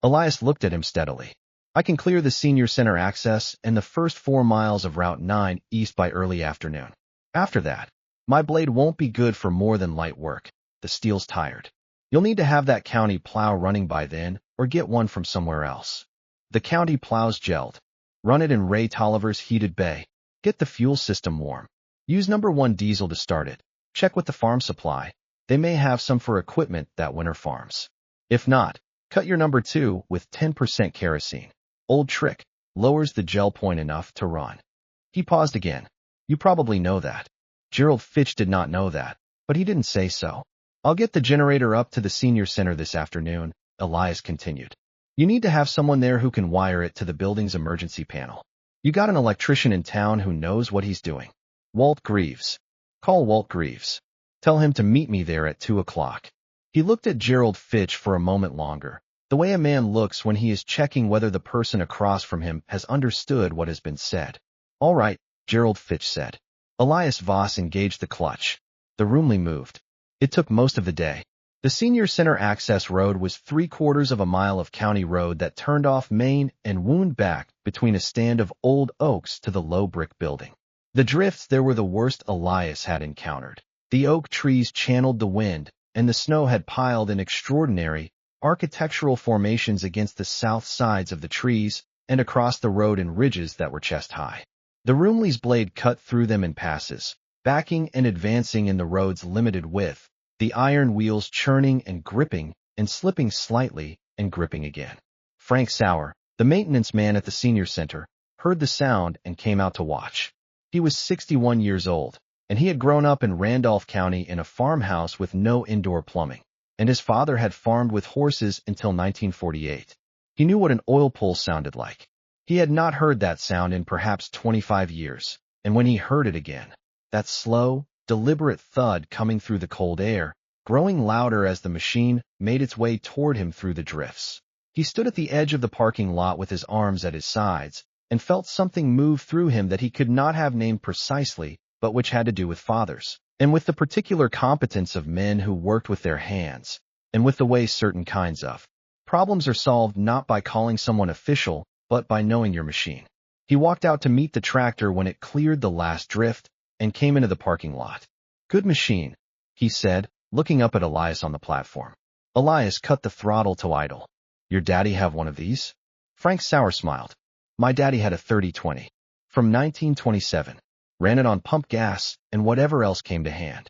A: Elias looked at him steadily. I can clear the Senior Center access and the first 4 miles of Route 9 East by early afternoon. After that, my blade won't be good for more than light work. The steel's tired. You'll need to have that county plow running by then, or get one from somewhere else. The county plow's gelled. Run it in Ray Tolliver's heated bay. Get the fuel system warm. Use number 1 diesel to start it. Check with the farm supply. They may have some for equipment that winter farms. If not, cut your number 2 with 10% kerosene. Old trick. Lowers the gel point enough to run. He paused again. You probably know that. Gerald Fitch did not know that, but he didn't say so. I'll get the generator up to the Senior Center this afternoon, Elias continued. You need to have someone there who can wire it to the building's emergency panel. You got an electrician in town who knows what he's doing. Walt Greaves. Call Walt Greaves. Tell him to meet me there at 2 o'clock. He looked at Gerald Fitch for a moment longer, the way a man looks when he is checking whether the person across from him has understood what has been said. All right, Gerald Fitch said. Elias Voss engaged the clutch. The Rumely moved. It took most of the day. The Senior Center access road was 3/4 of a mile of county road that turned off Main and wound back between a stand of old oaks to the low brick building. The drifts there were the worst Elias had encountered. The oak trees channeled the wind, and the snow had piled in extraordinary, architectural formations against the south sides of the trees and across the road in ridges that were chest-high. The Rumely's blade cut through them in passes, backing and advancing in the road's limited width, the iron wheels churning and gripping and slipping slightly and gripping again. Frank Sauer, the maintenance man at the Senior Center, heard the sound and came out to watch. He was 61 years old, and he had grown up in Randolph County in a farmhouse with no indoor plumbing, and his father had farmed with horses until 1948. He knew what an oil pull sounded like. He had not heard that sound in perhaps 25 years, and when he heard it again, that slow, deliberate thud coming through the cold air, growing louder as the machine made its way toward him through the drifts. He stood at the edge of the parking lot with his arms at his sides, and felt something move through him that he could not have named precisely, but which had to do with fathers, and with the particular competence of men who worked with their hands, and with the way certain kinds of problems are solved not by calling someone official, but by knowing your machine. He walked out to meet the tractor when it cleared the last drift and came into the parking lot. Good machine, he said, looking up at Elias on the platform. Elias cut the throttle to idle. Your daddy have one of these? Frank Sauer smiled. My daddy had a 30-20. From 1927. ran it on pump gas, and whatever else came to hand.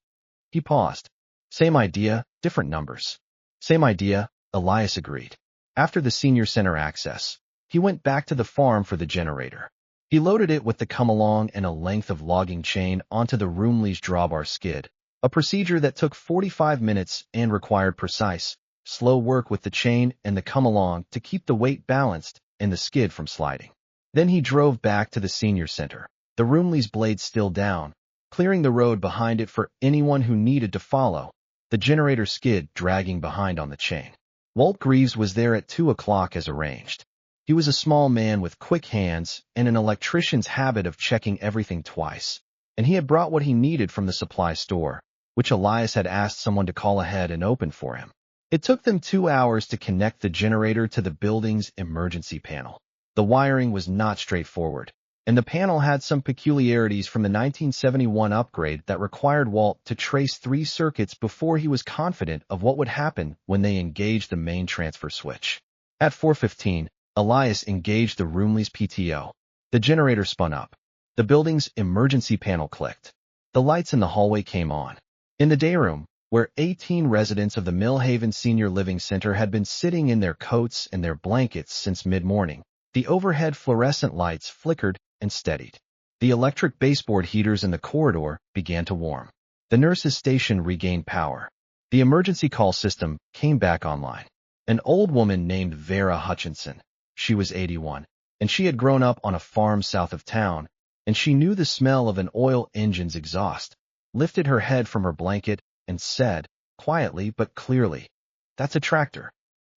A: He paused. Same idea, different numbers. Same idea, Elias agreed. After the senior center access, he went back to the farm for the generator. He loaded it with the come-along and a length of logging chain onto the Rumely's drawbar skid, a procedure that took 45 minutes and required precise, slow work with the chain and the come-along to keep the weight balanced and the skid from sliding. Then he drove back to the senior center, the Rumely's blade still down, clearing the road behind it for anyone who needed to follow, the generator skid dragging behind on the chain. Walt Greaves was there at 2 o'clock as arranged. He was a small man with quick hands and an electrician's habit of checking everything twice, and he had brought what he needed from the supply store, which Elias had asked someone to call ahead and open for him. It took them 2 hours to connect the generator to the building's emergency panel. The wiring was not straightforward, and the panel had some peculiarities from the 1971 upgrade that required Walt to trace 3 circuits before he was confident of what would happen when they engaged the main transfer switch. At 4:15, Elias engaged the Rumely's PTO. The generator spun up. The building's emergency panel clicked. The lights in the hallway came on. In the day room, where 18 residents of the Millhaven Senior Living Center had been sitting in their coats and their blankets since mid-morning, the overhead fluorescent lights flickered and steadied. The electric baseboard heaters in the corridor began to warm. The nurse's station regained power. The emergency call system came back online. An old woman named Vera Hutchinson. She was 81, and she had grown up on a farm south of town, and she knew the smell of an oil engine's exhaust, lifted her head from her blanket, and said, quietly but clearly, "That's a tractor."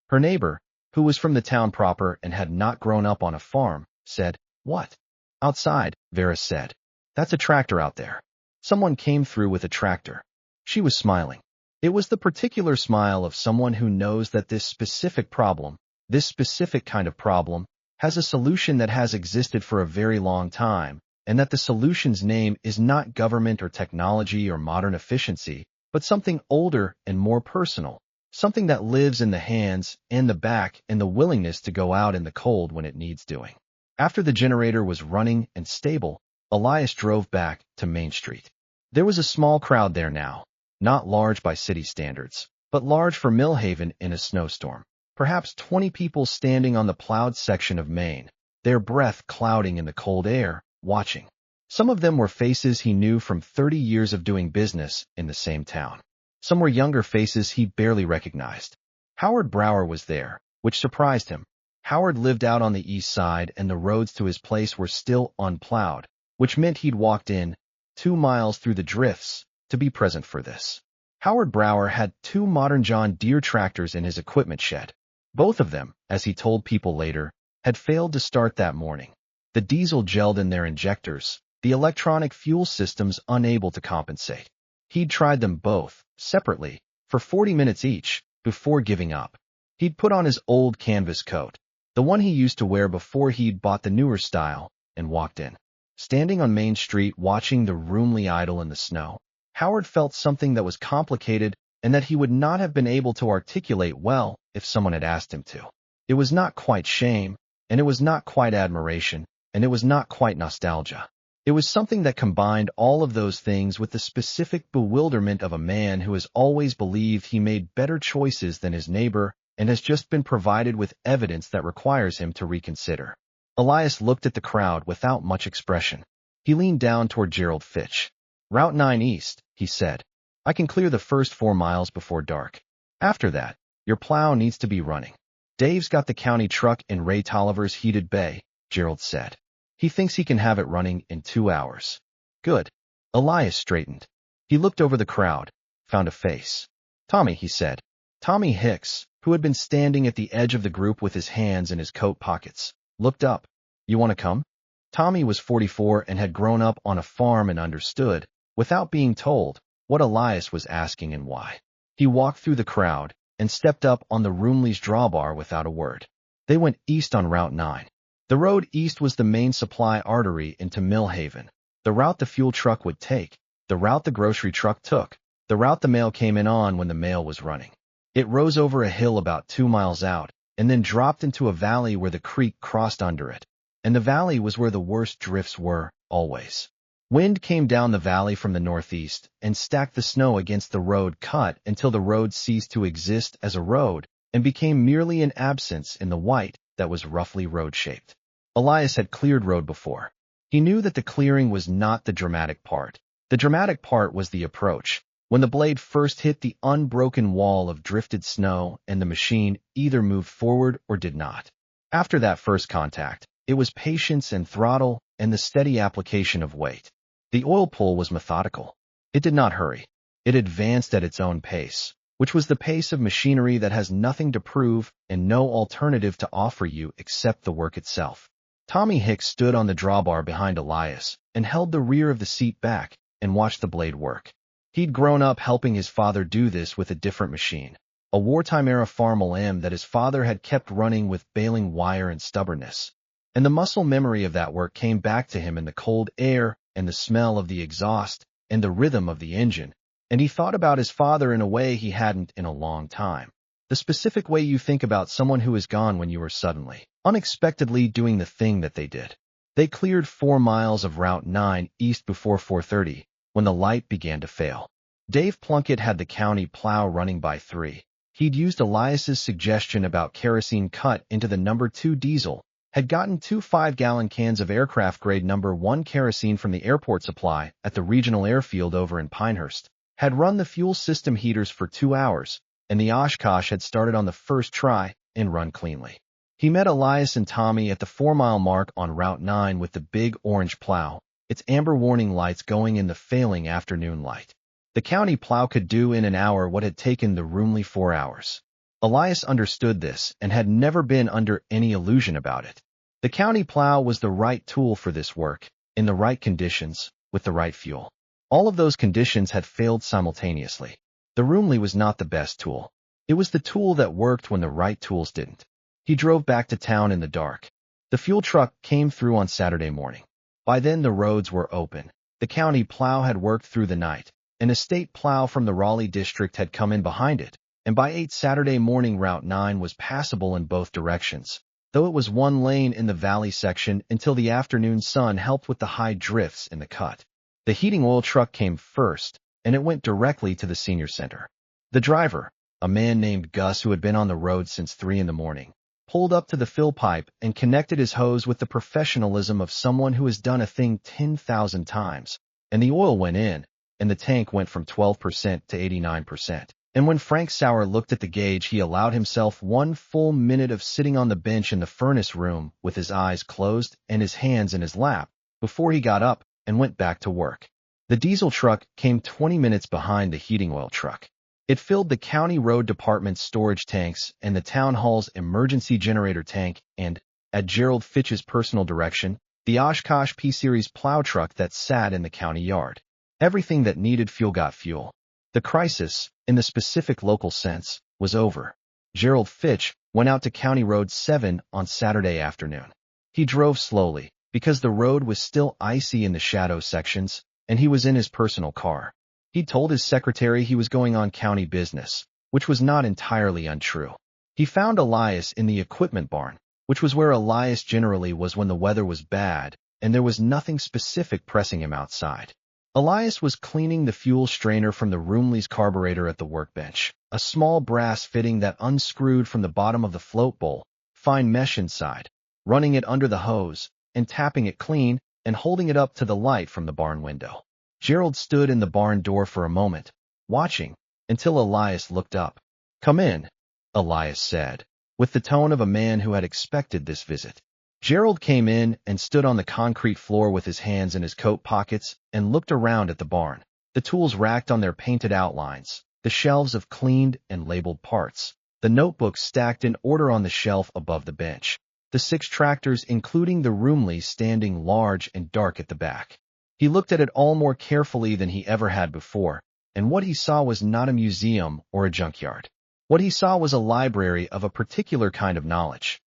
A: Her neighbor, who was from the town proper and had not grown up on a farm, said, "What?" "Outside," Vera said. "That's a tractor out there. Someone came through with a tractor." She was smiling. It was the particular smile of someone who knows that this specific problem, this specific kind of problem, has a solution that has existed for a very long time, and that the solution's name is not government or technology or modern efficiency, but something older and more personal, something that lives in the hands and the back and the willingness to go out in the cold when it needs doing. After the generator was running and stable, Elias drove back to Main Street. There was a small crowd there now, not large by city standards, but large for Millhaven in a snowstorm. Perhaps 20 people standing on the plowed section of Main, their breath clouding in the cold air, watching. Some of them were faces he knew from 30 years of doing business in the same town. Some were younger faces he barely recognized. Howard Brower was there, which surprised him. Howard lived out on the east side, and the roads to his place were still unplowed, which meant he'd walked in 2 miles through the drifts to be present for this. Howard Brower had 2 modern John Deere tractors in his equipment shed. Both of them, as he told people later, had failed to start that morning. The diesel gelled in their injectors, the electronic fuel systems unable to compensate. He'd tried them both, separately, for 40 minutes each, before giving up. He'd put on his old canvas coat, the one he used to wear before he'd bought the newer style, and walked in. Standing on Main Street watching the Rumely idle in the snow, Howard felt something that was complicated and that he would not have been able to articulate well if someone had asked him to. It was not quite shame, and it was not quite admiration, and it was not quite nostalgia. It was something that combined all of those things with the specific bewilderment of a man who has always believed he made better choices than his neighbor and has just been provided with evidence that requires him to reconsider. Elias looked at the crowd without much expression. He leaned down toward Gerald Fitch. "Route 9 East," he said. "I can clear the first 4 miles before dark. After that, your plow needs to be running." "Dave's got the county truck in Ray Tolliver's heated bay," Gerald said. "He thinks he can have it running in 2 hours." "Good." Elias straightened. He looked over the crowd, found a face. "Tommy," he said. Tommy Hicks, who had been standing at the edge of the group with his hands in his coat pockets, looked up. "You want to come?" Tommy was 44 and had grown up on a farm and understood, without being told, what Elias was asking and why. He walked through the crowd and stepped up on the Rumely's drawbar without a word. They went east on Route 9. The road east was the main supply artery into Millhaven, the route the fuel truck would take, the route the grocery truck took, the route the mail came in on when the mail was running. It rose over a hill about 2 miles out, and then dropped into a valley where the creek crossed under it. And the valley was where the worst drifts were, always. Wind came down the valley from the northeast and stacked the snow against the road cut until the road ceased to exist as a road and became merely an absence in the white that was roughly road-shaped. Elias had cleared road before. He knew that the clearing was not the dramatic part. The dramatic part was the approach, when the blade first hit the unbroken wall of drifted snow and the machine either moved forward or did not. After that first contact, it was patience and throttle and the steady application of weight. The oil pull was methodical. It did not hurry. It advanced at its own pace, which was the pace of machinery that has nothing to prove and no alternative to offer you except the work itself. Tommy Hicks stood on the drawbar behind Elias and held the rear of the seat back and watched the blade work. He'd grown up helping his father do this with a different machine, a wartime-era Farmel M that his father had kept running with baling wire and stubbornness. And the muscle memory of that work came back to him in the cold air and the smell of the exhaust and the rhythm of the engine, and he thought about his father in a way he hadn't in a long time. The specific way you think about someone who is gone when you are suddenly, unexpectedly doing the thing that they did. They cleared 4 miles of Route 9 east before 4:30, when the light began to fail. Dave Plunkett had the county plow running by 3. He'd used Elias's suggestion about kerosene cut into the number 2 diesel, had gotten 2 5-gallon cans of aircraft-grade number 1 kerosene from the airport supply at the regional airfield over in Pinehurst, had run the fuel system heaters for 2 hours, and the Oshkosh had started on the first try and run cleanly. He met Elias and Tommy at the 4-mile mark on Route 9 with the big orange plow, its amber warning lights going in the failing afternoon light. The county plow could do in an hour what had taken the Rumely 4 hours. Elias understood this and had never been under any illusion about it. The county plow was the right tool for this work, in the right conditions, with the right fuel. All of those conditions had failed simultaneously. The Rumely was not the best tool. It was the tool that worked when the right tools didn't. He drove back to town in the dark. The fuel truck came through on Saturday morning. By then the roads were open. The county plow had worked through the night. An estate plow from the Raleigh district had come in behind it, and by 8 Saturday morning Route 9 was passable in both directions, though it was one lane in the valley section until the afternoon sun helped with the high drifts in the cut. The heating oil truck came first, and it went directly to the senior center. The driver, a man named Gus who had been on the road since 3 in the morning, pulled up to the fill pipe and connected his hose with the professionalism of someone who has done a thing 10,000 times, and the oil went in, and the tank went from 12% to 89%. And when Frank Sauer looked at the gauge, he allowed himself 1 full minute of sitting on the bench in the furnace room with his eyes closed and his hands in his lap before he got up and went back to work. The diesel truck came 20 minutes behind the heating oil truck. It filled the county road department's storage tanks and the town hall's emergency generator tank and, at Gerald Fitch's personal direction, the Oshkosh P-Series plow truck that sat in the county yard. Everything that needed fuel got fuel. The crisis, in the specific local sense, was over. Gerald Fitch went out to County Road 7 on Saturday afternoon. He drove slowly, because the road was still icy in the shadow sections, and he was in his personal car. He told his secretary he was going on county business, which was not entirely untrue. He found Elias in the equipment barn, which was where Elias generally was when the weather was bad, and there was nothing specific pressing him outside. Elias was cleaning the fuel strainer from the Rumely's carburetor at the workbench, a small brass fitting that unscrewed from the bottom of the float bowl, fine mesh inside, running it under the hose, and tapping it clean, and holding it up to the light from the barn window. Gerald stood in the barn door for a moment, watching, until Elias looked up. "Come in," Elias said, with the tone of a man who had expected this visit. Gerald came in and stood on the concrete floor with his hands in his coat pockets and looked around at the barn, the tools racked on their painted outlines, the shelves of cleaned and labeled parts, the notebooks stacked in order on the shelf above the bench, the 6 tractors including the Rumely standing large and dark at the back. He looked at it all more carefully than he ever had before, and what he saw was not a museum or a junkyard. What he saw was a library of a particular kind of knowledge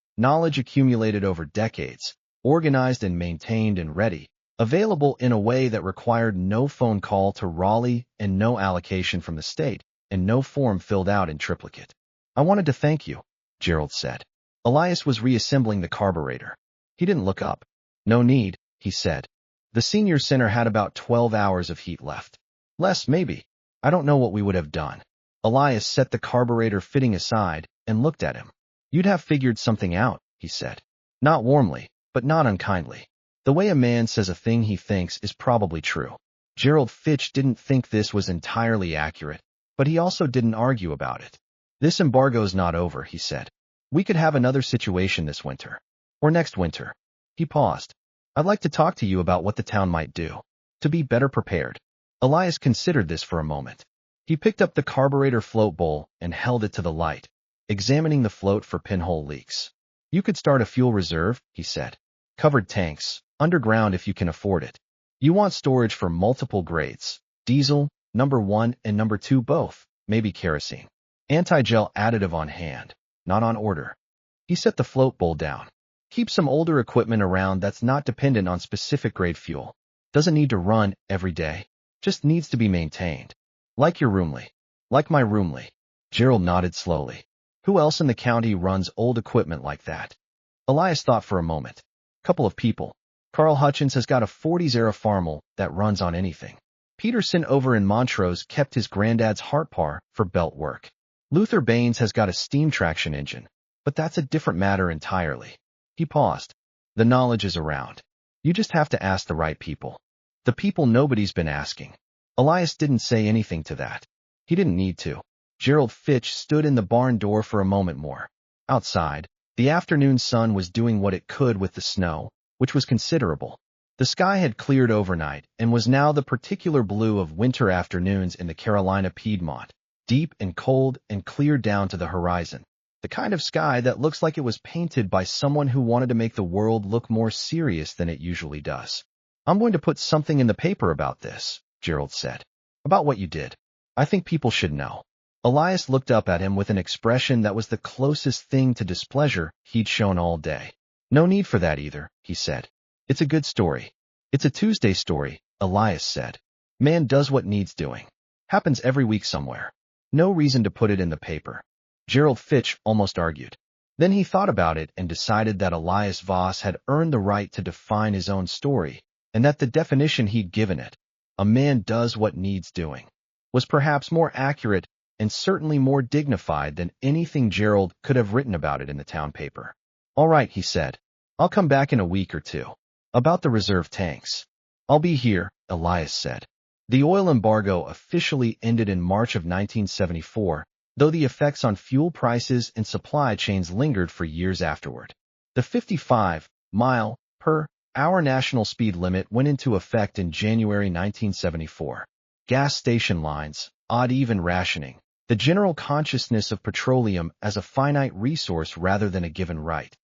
A: accumulated over decades, organized and maintained and ready, available in a way that required no phone call to Raleigh and no allocation from the state, and no form filled out in triplicate. "I wanted to thank you," Gerald said. Elias was reassembling the carburetor. He didn't look up. "No need," he said. The senior center had about 12 hours of heat left. Less, maybe. I don't know what we would have done. Elias set the carburetor fitting aside and looked at him. You'd have figured something out, he said. Not warmly, but not unkindly. The way a man says a thing he thinks is probably true. Gerald Fitch didn't think this was entirely accurate, but he also didn't argue about it. This embargo's not over, he said. We could have another situation this winter. Or next winter. He paused. I'd like to talk to you about what the town might do to be better prepared. Elias considered this for a moment. He picked up the carburetor float bowl and held it to the light, examining the float for pinhole leaks. You could start a fuel reserve, he said. Covered tanks, underground if you can afford it. You want storage for multiple grades, diesel, number 1 and number 2 both, maybe kerosene. Anti-gel additive on hand, not on order. He set the float bowl down. Keep some older equipment around that's not dependent on specific grade fuel. Doesn't need to run every day, just needs to be maintained. Like your Rumely. Like my Rumely. Gerald nodded slowly. Who else in the county runs old equipment like that? Elias thought for a moment. Couple of people. Carl Hutchins has got a 40s-era Farmel that runs on anything. Peterson over in Montrose kept his granddad's Hartpar for belt work. Luther Baines has got a steam traction engine, but that's a different matter entirely. He paused. The knowledge is around. You just have to ask the right people. The people nobody's been asking. Elias didn't say anything to that. He didn't need to. Gerald Fitch stood in the barn door for a moment more. Outside, the afternoon sun was doing what it could with the snow, which was considerable. The sky had cleared overnight and was now the particular blue of winter afternoons in the Carolina Piedmont, deep and cold and clear down to the horizon. The kind of sky that looks like it was painted by someone who wanted to make the world look more serious than it usually does. I'm going to put something in the paper about this, Gerald said. About what you did. I think people should know. Elias looked up at him with an expression that was the closest thing to displeasure he'd shown all day. No need for that either, he said. It's a good story. It's a Tuesday story, Elias said. Man does what needs doing. Happens every week somewhere. No reason to put it in the paper. Gerald Fitch almost argued. Then he thought about it and decided that Elias Voss had earned the right to define his own story, and that the definition he'd given it, a man does what needs doing, was perhaps more accurate and certainly more dignified than anything Gerald could have written about it in the town paper. All right, he said. I'll come back in a week or two. About the reserve tanks. I'll be here, Elias said. The oil embargo officially ended in March of 1974, though the effects on fuel prices and supply chains lingered for years afterward. The 55-mile-per-hour national speed limit went into effect in January 1974. Gas station lines, odd-even rationing, the general consciousness of petroleum as a finite resource rather than a given right.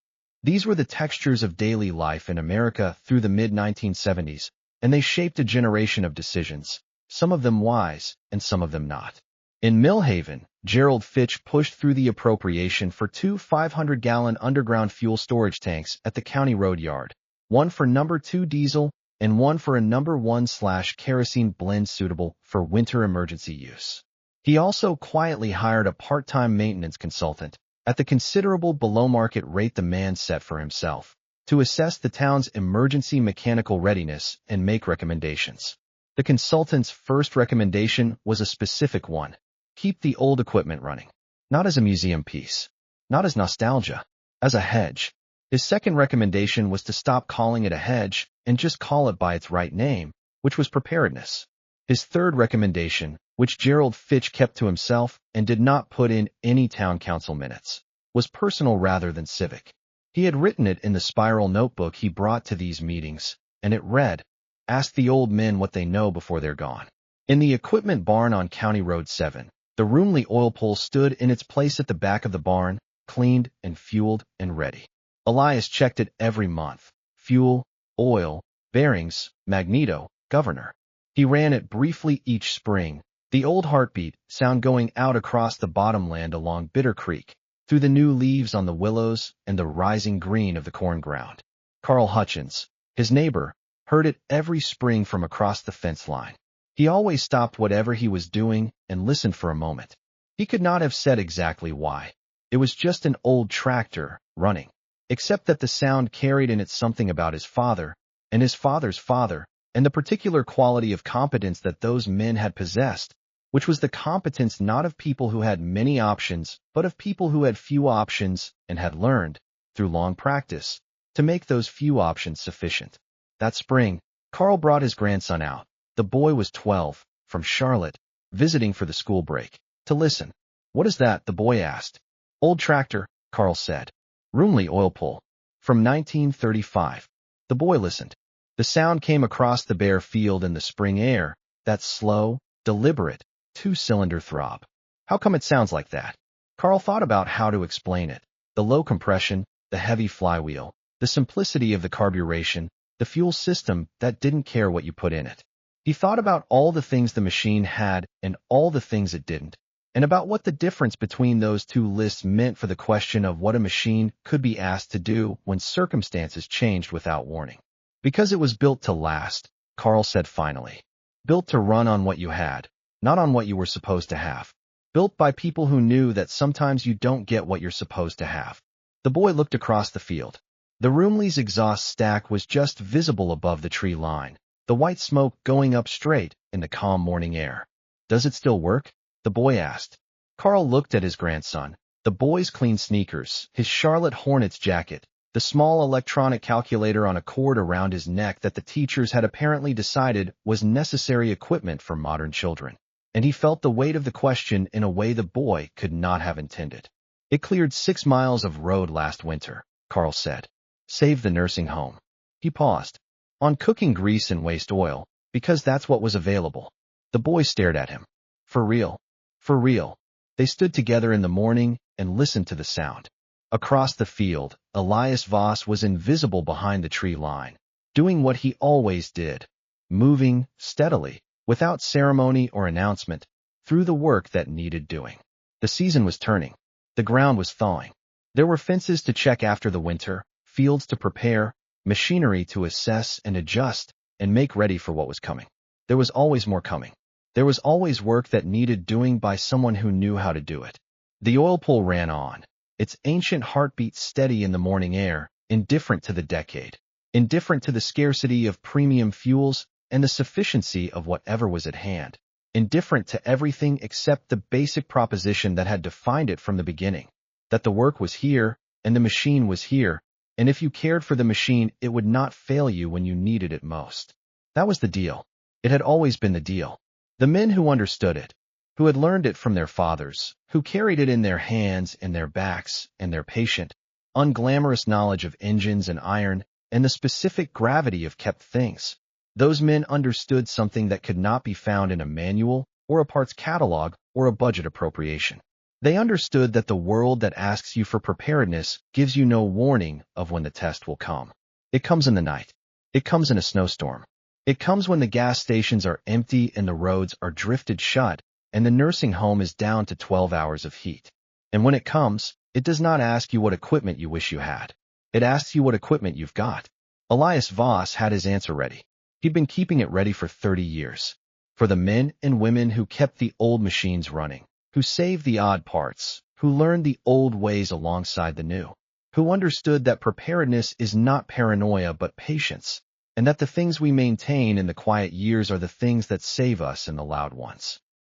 A: These were the textures of daily life in America through the mid-1970s, and they shaped a generation of decisions, some of them wise and some of them not. In Millhaven, Gerald Fitch pushed through the appropriation for 2 500-gallon underground fuel storage tanks at the county road yard, one for number 2 diesel and one for a number 1/kerosene blend suitable for winter emergency use. He also quietly hired a part-time maintenance consultant, at the considerable below-market rate the man set for himself, to assess the town's emergency mechanical readiness and make recommendations. The consultant's first recommendation was a specific one. Keep the old equipment running. Not as a museum piece. Not as nostalgia. As a hedge. His second recommendation was to stop calling it a hedge and just call it by its right name, which was preparedness. His third recommendation, which Gerald Fitch kept to himself and did not put in any town council minutes, was personal rather than civic. He had written it in the spiral notebook he brought to these meetings, and it read, "Ask the old men what they know before they're gone." In the equipment barn on County Road 7, the Rumely oil pole stood in its place at the back of the barn, cleaned and fueled and ready. Elias checked it every month. Fuel, oil, bearings, magneto, governor. He ran it briefly each spring, the old heartbeat sound going out across the bottomland along Bitter Creek, through the new leaves on the willows and the rising green of the corn ground. Carl Hutchins, his neighbor, heard it every spring from across the fence line. He always stopped whatever he was doing and listened for a moment. He could not have said exactly why. It was just an old tractor, running. Except that the sound carried in it something about his father, and his father's father, and the particular quality of competence that those men had possessed, which was the competence not of people who had many options, but of people who had few options and had learned, through long practice, to make those few options sufficient. That spring, Carl brought his grandson out. The boy was 12, from Charlotte, visiting for the school break, to listen. "What is that?" the boy asked. "Old tractor," Carl said. "Rumely oil pull. From 1935. The boy listened. The sound came across the bare field in the spring air, that slow, deliberate, two-cylinder throb. How come it sounds like that? Carl thought about how to explain it. The low compression, the heavy flywheel, the simplicity of the carburation, the fuel system that didn't care what you put in it. He thought about all the things the machine had and all the things it didn't, and about what the difference between those two lists meant for the question of what a machine could be asked to do when circumstances changed without warning. "Because it was built to last," Carl said finally. "Built to run on what you had, not on what you were supposed to have. Built by people who knew that sometimes you don't get what you're supposed to have." The boy looked across the field. The Rumely's exhaust stack was just visible above the tree line, the white smoke going up straight in the calm morning air. "Does it still work?" the boy asked. Carl looked at his grandson, the boy's clean sneakers, his Charlotte Hornets jacket, the small electronic calculator on a cord around his neck that the teachers had apparently decided was necessary equipment for modern children. And he felt the weight of the question in a way the boy could not have intended. "It cleared 6 miles of road last winter," Carl said. "Saved the nursing home." He paused. "On cooking grease and waste oil, because that's what was available." The boy stared at him. "For real? For real?" They stood together in the morning and listened to the sound. Across the field, Elias Voss was invisible behind the tree line, doing what he always did, moving steadily, without ceremony or announcement, through the work that needed doing. The season was turning. The ground was thawing. There were fences to check after the winter, fields to prepare, machinery to assess and adjust, and make ready for what was coming. There was always more coming. There was always work that needed doing by someone who knew how to do it. The oil pull ran on, its ancient heartbeat steady in the morning air, indifferent to the decade, indifferent to the scarcity of premium fuels and the sufficiency of whatever was at hand, indifferent to everything except the basic proposition that had defined it from the beginning, that the work was here and the machine was here, and if you cared for the machine, it would not fail you when you needed it most. That was the deal. It had always been the deal. The men who understood it, who had learned it from their fathers, who carried it in their hands and their backs, and their patient, unglamorous knowledge of engines and iron, and the specific gravity of kept things. Those men understood something that could not be found in a manual, or a parts catalog, or a budget appropriation. They understood that the world that asks you for preparedness gives you no warning of when the test will come. It comes in the night. It comes in a snowstorm. It comes when the gas stations are empty and the roads are drifted shut, and the nursing home is down to 12 hours of heat. And when it comes, it does not ask you what equipment you wish you had. It asks you what equipment you've got. Elias Voss had his answer ready. He'd been keeping it ready for 30 years. For the men and women who kept the old machines running, who saved the odd parts, who learned the old ways alongside the new, who understood that preparedness is not paranoia but patience, and that the things we maintain in the quiet years are the things that save us in the loud ones.